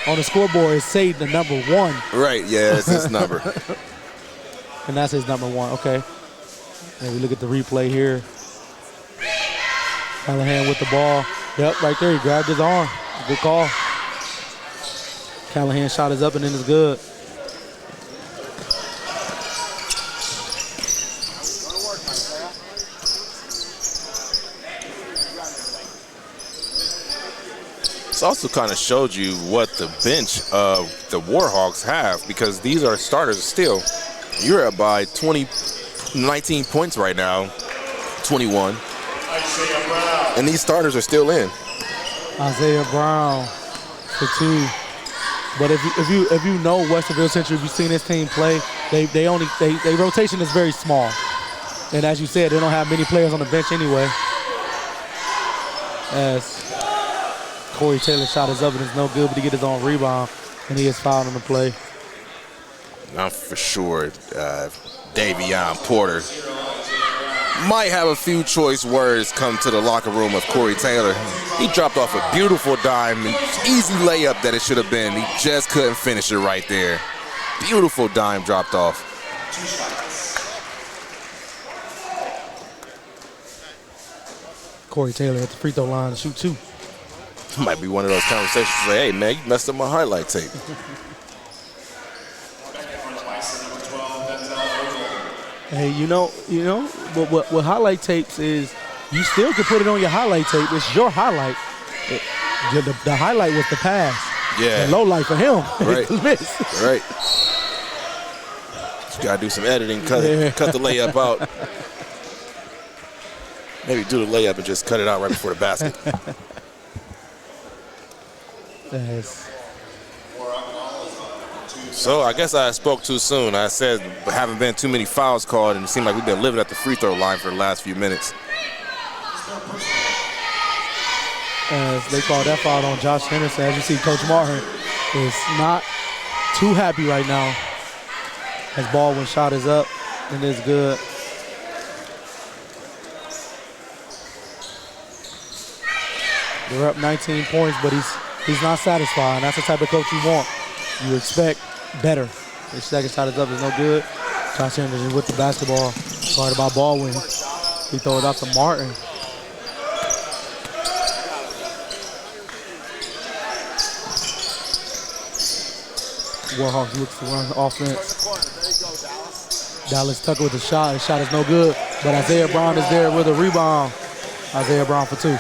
On the scoreboard, it's saved the number 1. Right, yeah, it's his number. And that's his number 1, okay. And we look at the replay here. Callahan with the ball. Yep, right there, he grabbed his arm. Good call. Callahan shot is up and then it's good. This also kind of showed you what the bench of the Warhawks have, because these are starters still. You're up by 19 points right now, 21. And these starters are still in. Isaiah Brown for 2. But if you know Westerville Central, if you've seen this team play, they rotation is very small. And as you said, they don't have many players on the bench anyway. As Corey Taylor shot is up and it's no good, but he get his own rebound and he is fouled on the play. I'm for sure Davion Porter might have a few choice words come to the locker room of Corey Taylor. He dropped off a beautiful dime, easy layup that it should have been. He just couldn't finish it right there. Beautiful dime dropped off. Corey Taylor at the free throw line to shoot 2. Might be one of those conversations like, hey man, you messed up my highlight tape. Hey, but what highlight tapes is, you still can put it on your highlight tape. It's your highlight. The highlight was the pass. Yeah. The low light for him. Right. Miss. Right. You gotta do some editing, cut the layup out. Maybe do the layup and just cut it out right before the basket. Yes. So I guess I spoke too soon. I said there haven't been too many fouls called, and it seemed like we've been living at the free throw line for the last few minutes. As they call that foul on Josh Henderson. As you see, Coach Martin is not too happy right now. As Baldwin's shot is up and it's good. They're up 19 points, but he's not satisfied. And that's the type of coach you want. You expect better. His second shot is up, is no good. Josh Henderson with the basketball. Guarded by Baldwin. He throws it out to Martin. Warhawks looks to run the offense. Dallas Tucker with the shot. His shot is no good, but Isaiah Brown is there with a rebound. Isaiah Brown for 2.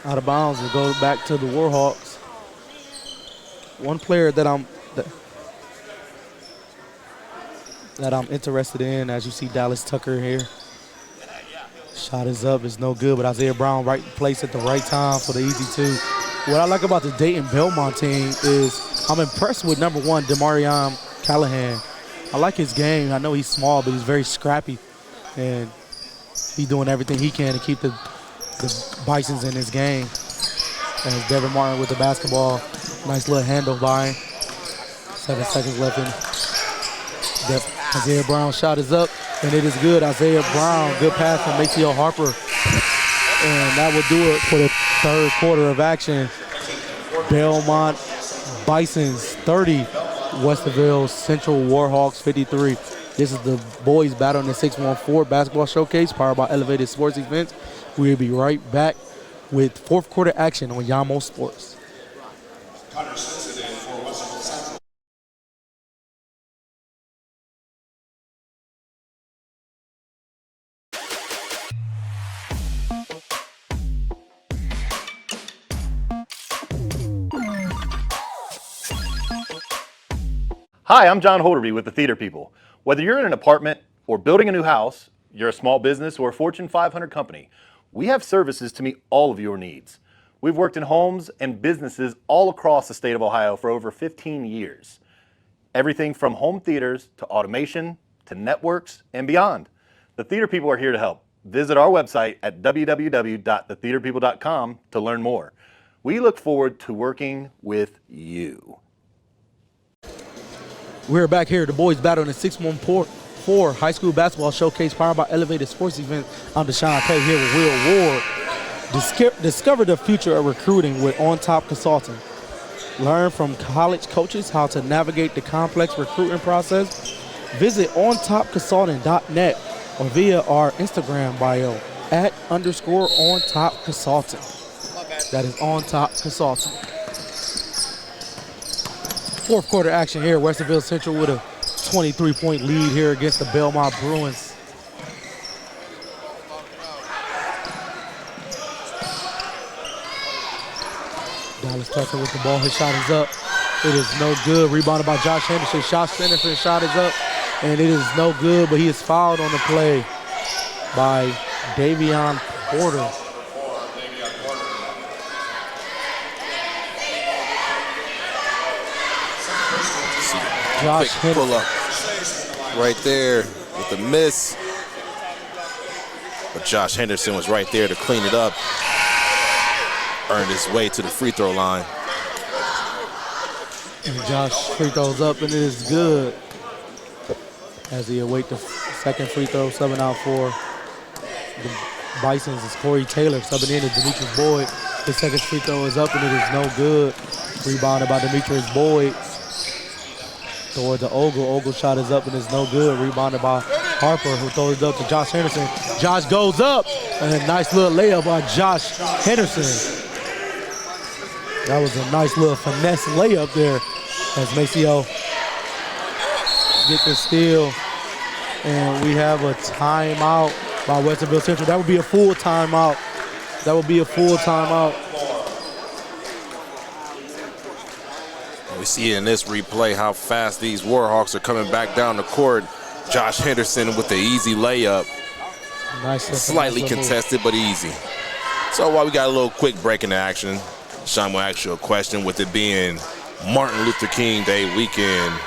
Out of bounds, we'll go back to the Warhawks. One player that I'm interested in, as you see Dallas Tucker here. Shot is up, it's no good, but Isaiah Brown right place at the right time for the easy 2. What I like about the Dayton Belmont team is I'm impressed with number 1, Demarion Callahan. I like his game. I know he's small, but he's very scrappy, and he's doing everything he can to keep the Bisons in his game. And Devin Martin with the basketball. Nice little handle by him. 7 seconds left in. Isaiah Brown shot is up, and it is good. Isaiah Brown, good pass from Maceo Harper. And that will do it for the third quarter of action. Belmont Bisons 30, Westerville Central Warhawks 53. This is the boys battle in the 614 basketball showcase powered by Elevated Sports Events. We'll be right back with fourth quarter action on Yamo Sports. Hi, I'm John Holderby with the Theater People. Whether you're in an apartment or building a new house, you're a small business or a Fortune 500 company, we have services to meet all of your needs. We've worked in homes and businesses all across the state of Ohio for over 15 years. Everything from home theaters to automation to networks and beyond. The Theater People are here to help. Visit our website at www.thetheaterpeople.com to learn more. We look forward to working with you. We're back here. The boys battle in the 614 high school basketball showcase powered by Elevated Sports Events. I'm Deshaun Pay here with Will Ward. Discover the future of recruiting with On Top Consulting. Learn from college coaches how to navigate the complex recruiting process. Visit ontopconsulting.net or via our Instagram bio @_ontopconsulting. That is On Top Consulting. Fourth quarter action here. Westerville Central with a 23-point lead here against the Belmont Bruins. Dallas Tucker with the ball. His shot is up. It is no good. Rebounded by Josh Henderson. Henderson's shot is up, and it is no good, but he is fouled on the play by Davion Porter. Quick pull up right there with the miss. But Josh Henderson was right there to clean it up. Earned his way to the free throw line. And Josh free throws up, and it is good. As he await the second free throw, subbing out for the Bisons is Corey Taylor. Subbing in is Demetrius Boyd. His second free throw is up, and it is no good. Rebounded by Demetrius Boyd. Towards the Ogle. Ogle shot is up and it's no good. Rebounded by Harper, who throws it up to Josh Henderson. Josh goes up, and a nice little layup by Josh Henderson. That was a nice little finesse layup there as Maceo get the steal. And we have a timeout by Westerville Central. That would be a full timeout. That would be a full timeout. We see in this replay how fast these Warhawks are coming back down the court. Josh Henderson with the easy layup. Nice. Slightly contested, but easy. So while we got a little quick break in the action, Sean will ask you a question. With it being Martin Luther King Day weekend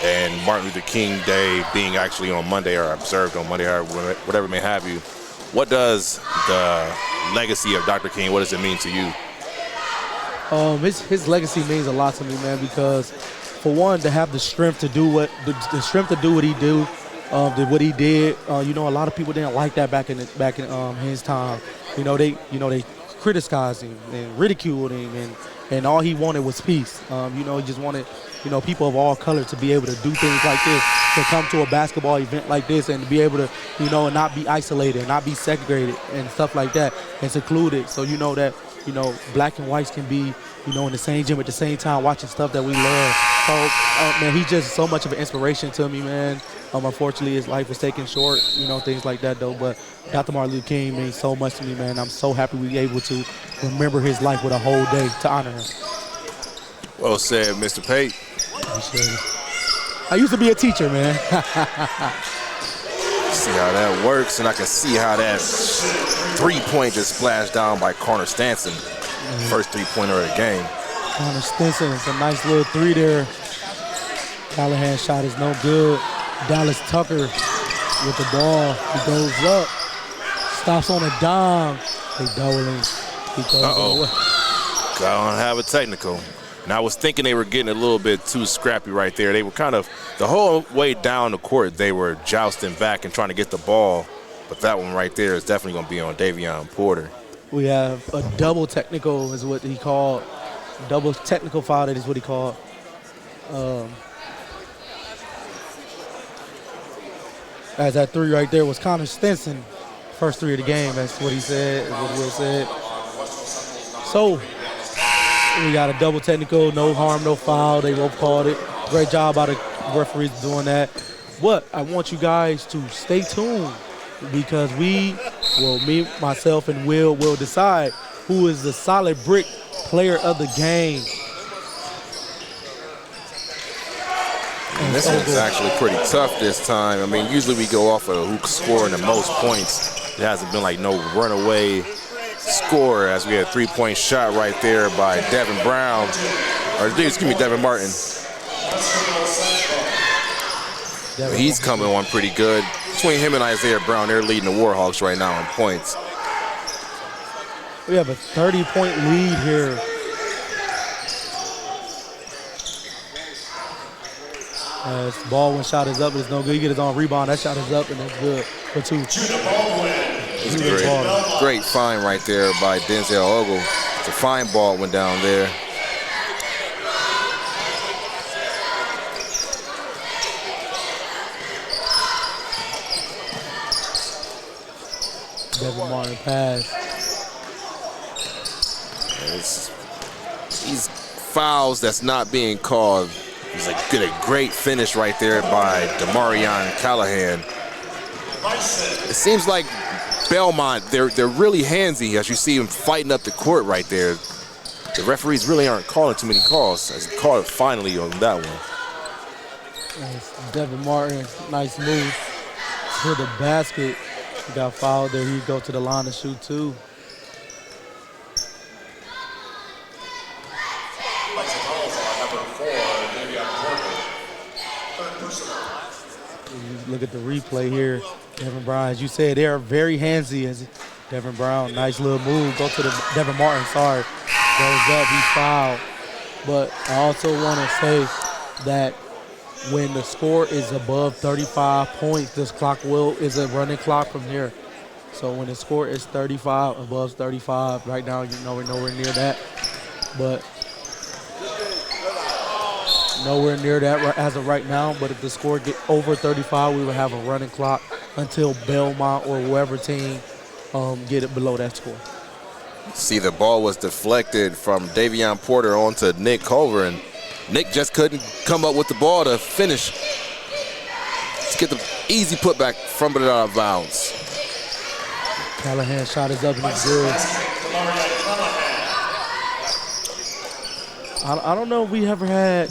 and Martin Luther King Day being actually on Monday or observed on Monday or whatever may have you, what does the legacy of Dr. King, what does it mean to you? His legacy means a lot to me, man, because for one, to have the strength to do what he did. A lot of people didn't like that back in his time. They criticized him and ridiculed him, and all he wanted was peace. He just wanted people of all colors to be able to do things like this, to come to a basketball event like this, and to be able to not be isolated, not be segregated and stuff like that, and secluded. So that black and whites can be, in the same gym at the same time watching stuff that we love. So, man, he's just so much of an inspiration to me, man. Unfortunately, his life was taken short, things like that, though. But Dr. Martin Luther King means so much to me, man. I'm so happy we were able to remember his life with a whole day to honor him. Well said, Mr. Pate. I used to be a teacher, man. See how that works, and I can see how that three-point just splashed down by Connor Stanson. First three-pointer of the game. Connor Stanson, it's a nice little three there. Callahan's shot is no good. Dallas Tucker with the ball. He goes up. Stops on a dime. They doubling. Gonna have a technical. Now I was thinking they were getting a little bit too scrappy right there. They were kind of, the whole way down the court, they were jousting back and trying to get the ball. But that one right there is definitely going to be on Davion Porter. We have a double technical is what he called. Double technical foul, that is what he called. As that three right there was Connor Stinson. First three of the game, that's what he said, what Will said. So, we got a double technical, no harm, no foul. They both called it. Great job by the referees doing that. But I want you guys to stay tuned because me, myself, and Will decide who is the solid brick player of the game. And this one's actually pretty tough this time. I mean, usually we go off of who's scoring the most points. There hasn't been like no runaway score as we had a three-point shot right there by Devin Brown, or excuse me, Devin Martin. He's coming on pretty good. Between him and Isaiah Brown, they're leading the Warhawks right now in points. We have a 30-point lead here. As Baldwin shot is up, but it's no good. He get his own rebound. That shot is up, and that's good for two. Great find right there by Denzel Ogle to find Baldwin down there. Devin Martin pass. These fouls that's not being called. He's a great finish right there by Demarion Callahan. It seems like Belmont, they're really handsy as you see him fighting up the court right there. The referees really aren't calling too many calls. As he called it finally on that one. Nice. Devin Martin, nice move to the basket. He got fouled there. He go to the line to shoot two. Look at the replay here. Devin Brown, as you said, they are very handsy. As Devin Brown, nice little move. Go to the Devin Martin, sorry. Goes up, he fouled. But I also want to say that when the score is above 35 points, this clock is a running clock from here. So when the score is 35, above 35, right now, you know we're nowhere near that. But nowhere near that as of right now, but if the score get over 35, we will have a running clock until Belmont or whoever team get it below that score. See, the ball was deflected from Davion Porter onto Nick Culver, and Nick just couldn't come up with the ball to finish. Let's get the easy putback from it out of bounds. Callahan shot is up and it's good. I don't know if we ever had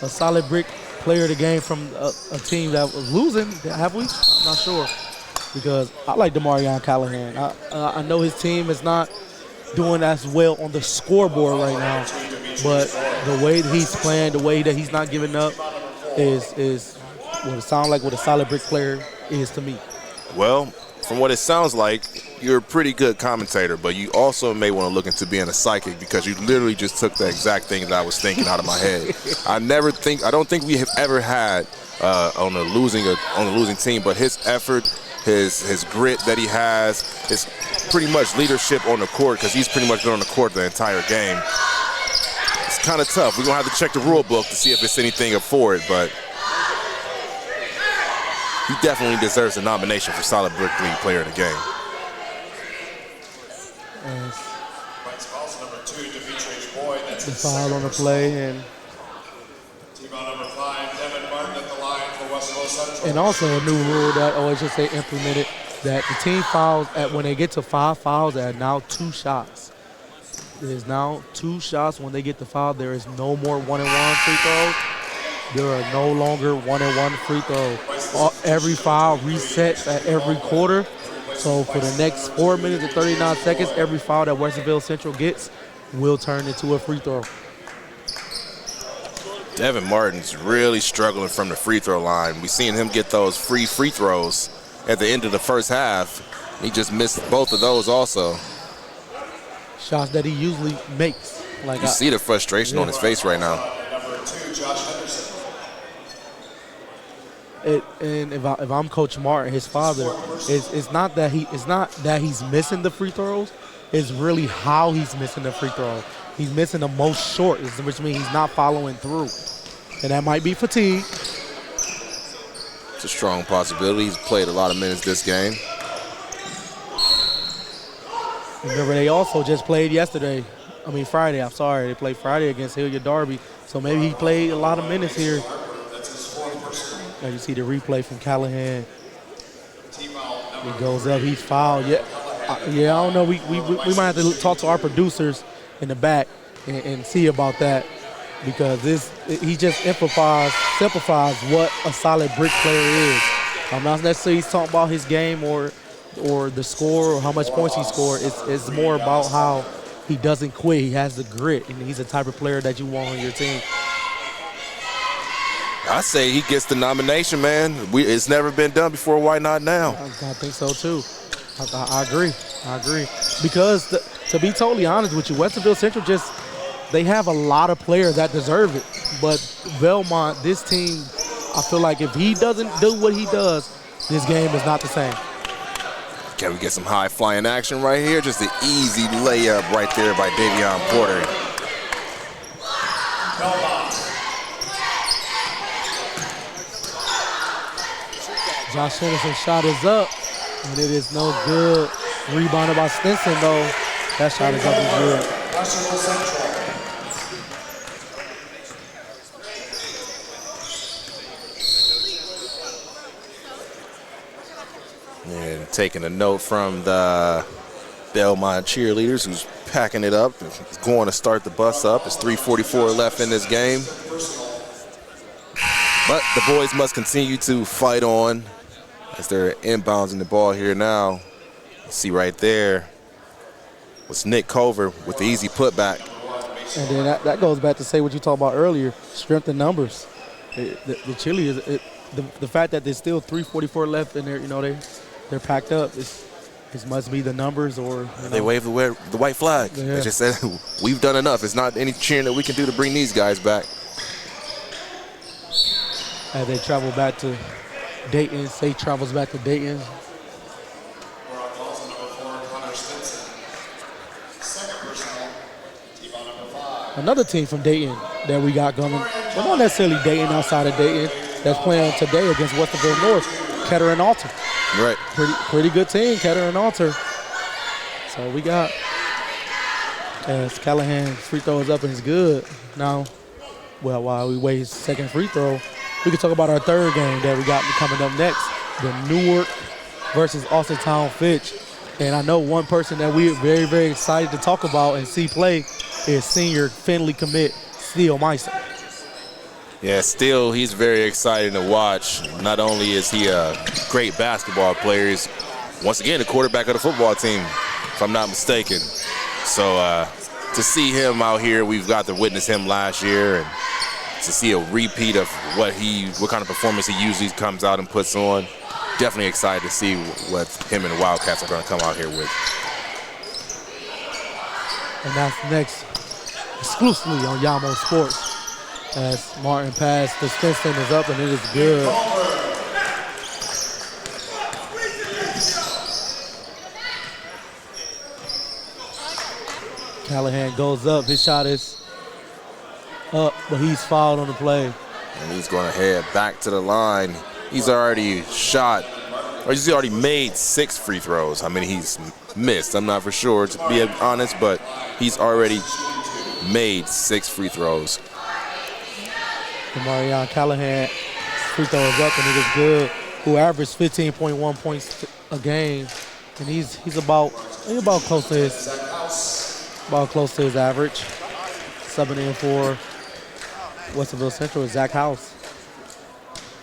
a solid brick player of the game from a team that was losing, have we? I'm not sure. Because I like Demarion Callahan. I know his team is not doing as well on the scoreboard right now, but the way that he's playing, the way that he's not giving up is what it sounds like what a solid brick player is to me. Well, from what it sounds like, you're a pretty good commentator, but you also may want to look into being a psychic because you literally just took the exact thing that I was thinking out of my head. I don't think we have ever had on the losing team, but his effort, his grit that he has, his pretty much leadership on the court, because he's pretty much been on the court the entire game. It's kind of tough. We're going to have to check the rule book to see if it's anything for it, but he definitely deserves a nomination for Solid Brick League Player of the Game. The foul on the play, and also a new rule that OHSA implemented that the team fouls when they get to 5 fouls, there are now 2 shots. There's now 2 shots when they get the foul. There is no more 1-and-1 free throws. There are no longer 1-and-1 free throws. Every foul resets at every quarter. So for the next 4 minutes and 39 seconds, every foul that Westerville Central gets will turn into a free throw. Devin Martin's really struggling from the free throw line. We've seen him get those free throws at the end of the first half. He just missed both of those also. Shots that he usually makes. You see the frustration on his face right now. And if I'm Coach Martin, his father, it's not that he's missing the free throws. It's really how he's missing the free throw. He's missing the most short, which means he's not following through. And that might be fatigue. It's a strong possibility. He's played a lot of minutes this game. Remember, they also just played Friday. I'm sorry. They played Friday against Hilliard Darby. So maybe he played a lot of minutes here. Now you see the replay from Callahan. He goes up, he's fouled. I don't know. We might have to talk to our producers in the back and see about that, because he just simplifies what a solid brick player is. I'm not necessarily talking about his game or the score or how much points he scored. It's more about how he doesn't quit. He has the grit, and he's the type of player that you want on your team. I say he gets the nomination, man. It's never been done before. Why not now? I think so too. I agree. Because to be totally honest with you, Westerville Central they have a lot of players that deserve it. But Belmont, this team, I feel like if he doesn't do what he does, this game is not the same. Can we get some high-flying action right here? Just an easy layup right there by Davion Porter. Josh Henderson's shot is up, and it is no good. Rebounded by Stinson, though. That shot is up and good. And taking a note from the Belmont cheerleaders, who's packing it up, going to start the bus up. It's 3:44 left in this game. But the boys must continue to fight on as they're inbounds in the ball here now. You see right there was Nick Culver with the easy putback. And then that goes back to say what you talked about earlier, strength in numbers. The cheerleaders, the fact that there's still 3:44 left in there, they're packed up. It must be the numbers, or they wave the white flag. Yeah. They just said we've done enough. It's not any cheering that we can do to bring these guys back. As they travel back to Dayton, Say travels back to Dayton. Another team from Dayton that we got coming, well, not necessarily Dayton, outside of Dayton, that's playing today against Westerville North, Kettering Alter. Right. Pretty good team, Kettering Alter. So we got, as Callahan's free throw is up and it's good. Now, well, while we wait his second free throw, we can talk about our third game that we got coming up next, the Newark versus Austintown Fitch. And I know one person that we're very, very excited to talk about and see play is senior Finley commit, Steele Meiser. Yeah, Steele, he's very exciting to watch. Not only is he a great basketball player, he's, once again, the quarterback of the football team, if I'm not mistaken. So to see him out here, we've got to witness him last year, and to see a repeat of what kind of performance he usually comes out and puts on. Definitely excited to see what him and the Wildcats are going to come out here with. And that's next, exclusively on Yamo Sports. As Martin passed, the Stinson is up and it is good. Callahan goes up, his shot is up, but he's fouled on the play. And he's going to head back to the line. He's already shot, or he's already made 6 free throws. How many he's missed, I'm not for sure, to be honest, but he's already made 6 free throws. Marion Callahan free throw is up and it is good. Who averaged 15.1 points a game, and he's about close to his average. Subbing in for Westerville Central is Zach House.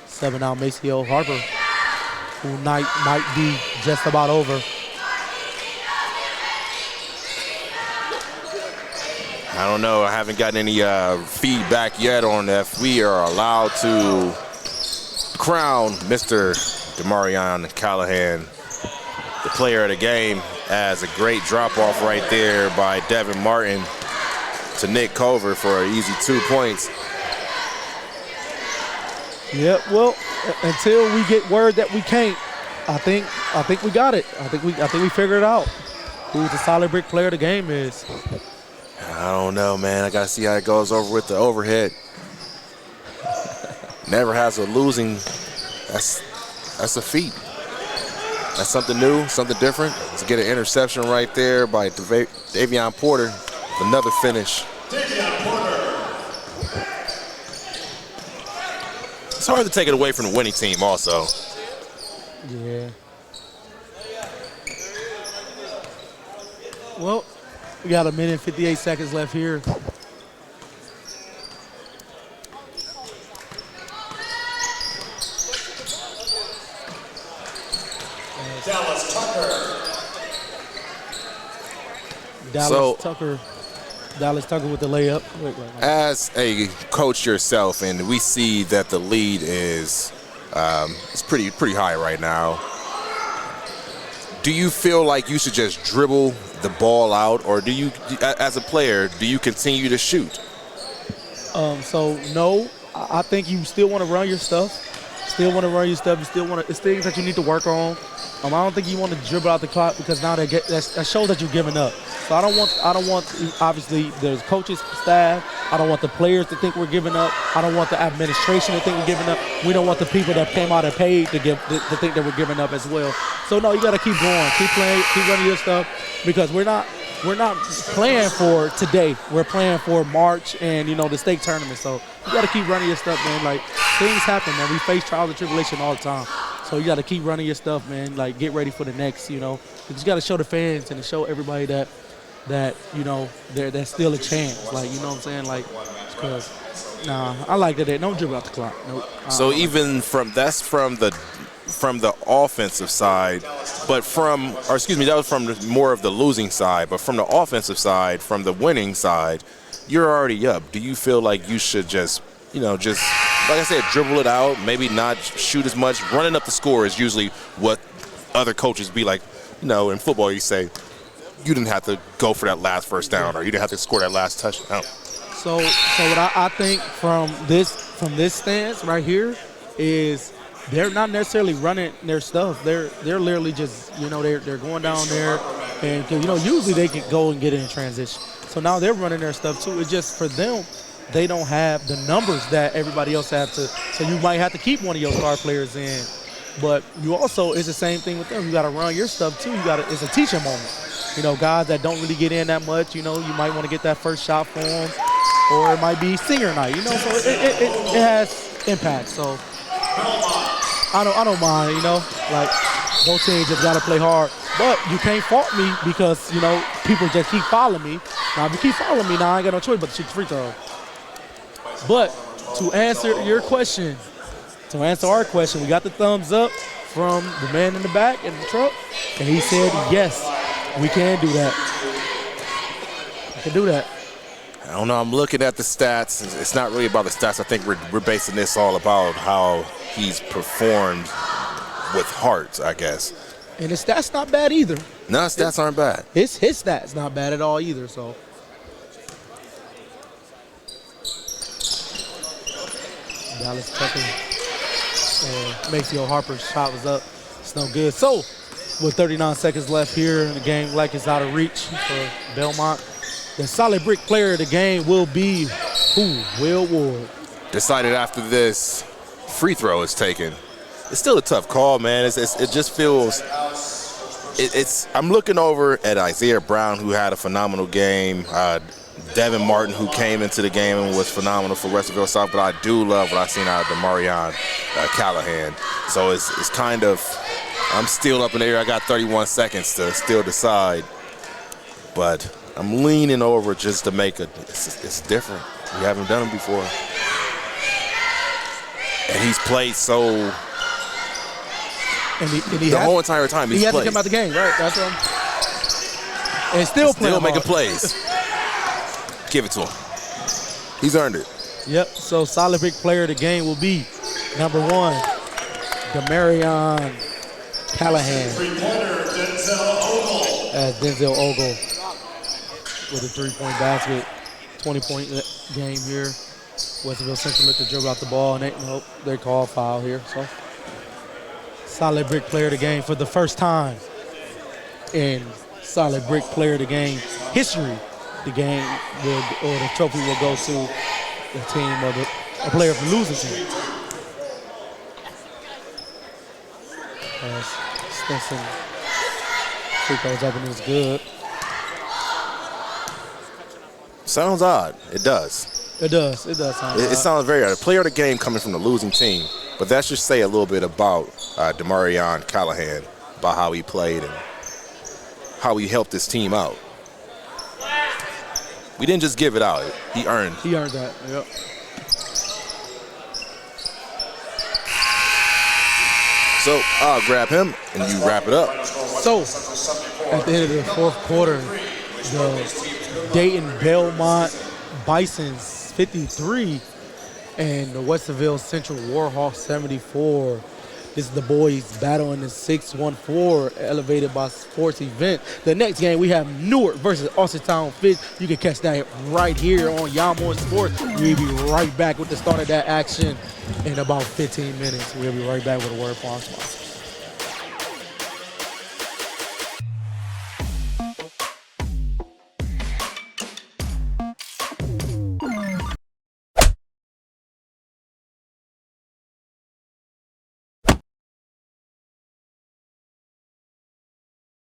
Subbing out Maceo Harper, who might be just about over. I don't know. I haven't gotten any feedback yet on if we are allowed to crown Mr. Demarion Callahan the player of the game, as a great drop-off right there by Devin Martin to Nick Culver for an easy 2 points. Yeah, well, until we get word that we can't, I think we got it. I think we figured it out. Who the solid brick player of the game is. I don't know, man. I got to see how it goes over with the overhead. Never has a losing. That's a feat. That's something new, something different. To get an interception right there by Davion Porter. Another finish. Davion Porter. It's hard to take it away from the winning team also. Yeah. Well, we got 1 minute and 58 seconds left here. Dallas Tucker. Dallas Tucker with the layup. As a coach yourself, and we see that the lead is it's pretty high right now. Do you feel like you should just dribble the ball out, or do you, as a player, do you continue to shoot? So no, I think you still want to run your stuff. You still want to. It's things that you need to work on. I don't think you want to dribble out the clock because now that shows that you're giving up. So I don't want obviously there's coaches, staff. I don't want the players to think we're giving up. I don't want the administration to think we're giving up. We don't want the people that came out and paid to think that we're giving up as well. So no, you got to keep going, keep playing, keep running your stuff because we're not playing for today. We're playing for March and the state tournament. So you got to keep running your stuff, man. Like things happen, man. We face trials and tribulation all the time. So you got to keep running your stuff, man. Like get ready for the next, because you got to show the fans and to show everybody that there's still a chance. Like, you know what I'm saying? Like, because I like that. Don't dribble out the clock. Nope. So even from the offensive side, but that was from more of the losing side, but from the offensive side, from the winning side, you're already up. Do you feel like you should just like I said, dribble it out, maybe not shoot as much? Running up the score is usually what other coaches be like. In football, you say you didn't have to go for that last first down, or you didn't have to score that last touchdown. So what I think from this stance right here is they're not necessarily running their stuff. They're literally just they're going down there, and usually they can go and get in transition. So now they're running their stuff too. It's just for them. They don't have the numbers that everybody else has to. So you might have to keep one of your star players in. But you also, it's the same thing with them. You got to run your stuff too. It's a teaching moment. Guys that don't really get in that much, you might want to get that first shot for them. Or it might be senior night, so it has impact. So I don't mind, like both teams just got to play hard. But you can't fault me because, people just keep following me. Now, if you keep following me, now I ain't got no choice but to shoot the free throw. But to answer our question, we got the thumbs up from the man in the back in the truck, and he said, yes, we can do that. I can do that. I don't know. I'm looking at the stats. It's not really about the stats. I think we're basing this all about how he's performed with heart, I guess. And his stats not bad either. No, his stats aren't bad. His stats not bad at all either, so. Dallas Tucker Maceo Harper's shot was up. It's no good. So, with 39 seconds left here in the game, like it's out of reach for Belmont. The solid brick player of the game will be Will Ward. Decided after this free throw is taken. It's still a tough call, man. It just feels. I'm looking over at Isaiah Brown, who had a phenomenal game. Devin Martin, who came into the game and was phenomenal for Westerville South, but I do love what I've seen out of Demarion Callahan. So it's kind of, I'm still up in the air. I got 31 seconds to still decide, but I'm leaning over just to make it's different. We haven't done it before. And he's played so. And the whole entire time he's played. He hasn't come out the game, right? That's what I'm. And still making plays. Give it to him. He's earned it. Yep. So solid big player of the game will be number 1, Demarion Callahan. Denzel Ogle with a 3-point basket, 20-point game here. Westerville Central looked to dribble out the ball, and they call foul here. So solid brick player of the game for the first time in solid brick player of the game history. the game or the trophy will go to the team or a player of the losing team. Stinson free throws up and it's good. Sounds odd. It does. It does sound It odd. sounds very odd. A player of the game coming from the losing team. But that should say a little bit about DeMarion Callahan, about how he played and how he helped his team out. We didn't just give it out. He earned that, yep. So I'll grab him and you wrap it up. So at the end of the fourth quarter, the Dayton Belmont Bisons 53 and the Westerville Central Warhawks 74. This is the boys battling the 6-1-4 elevated by sports event. The next game we have Newark versus Austintown Fish. You can catch that right here on Yamo Sports. We'll be right back with the start of that action in about 15 minutes. We'll be right back with a word from our sponsor.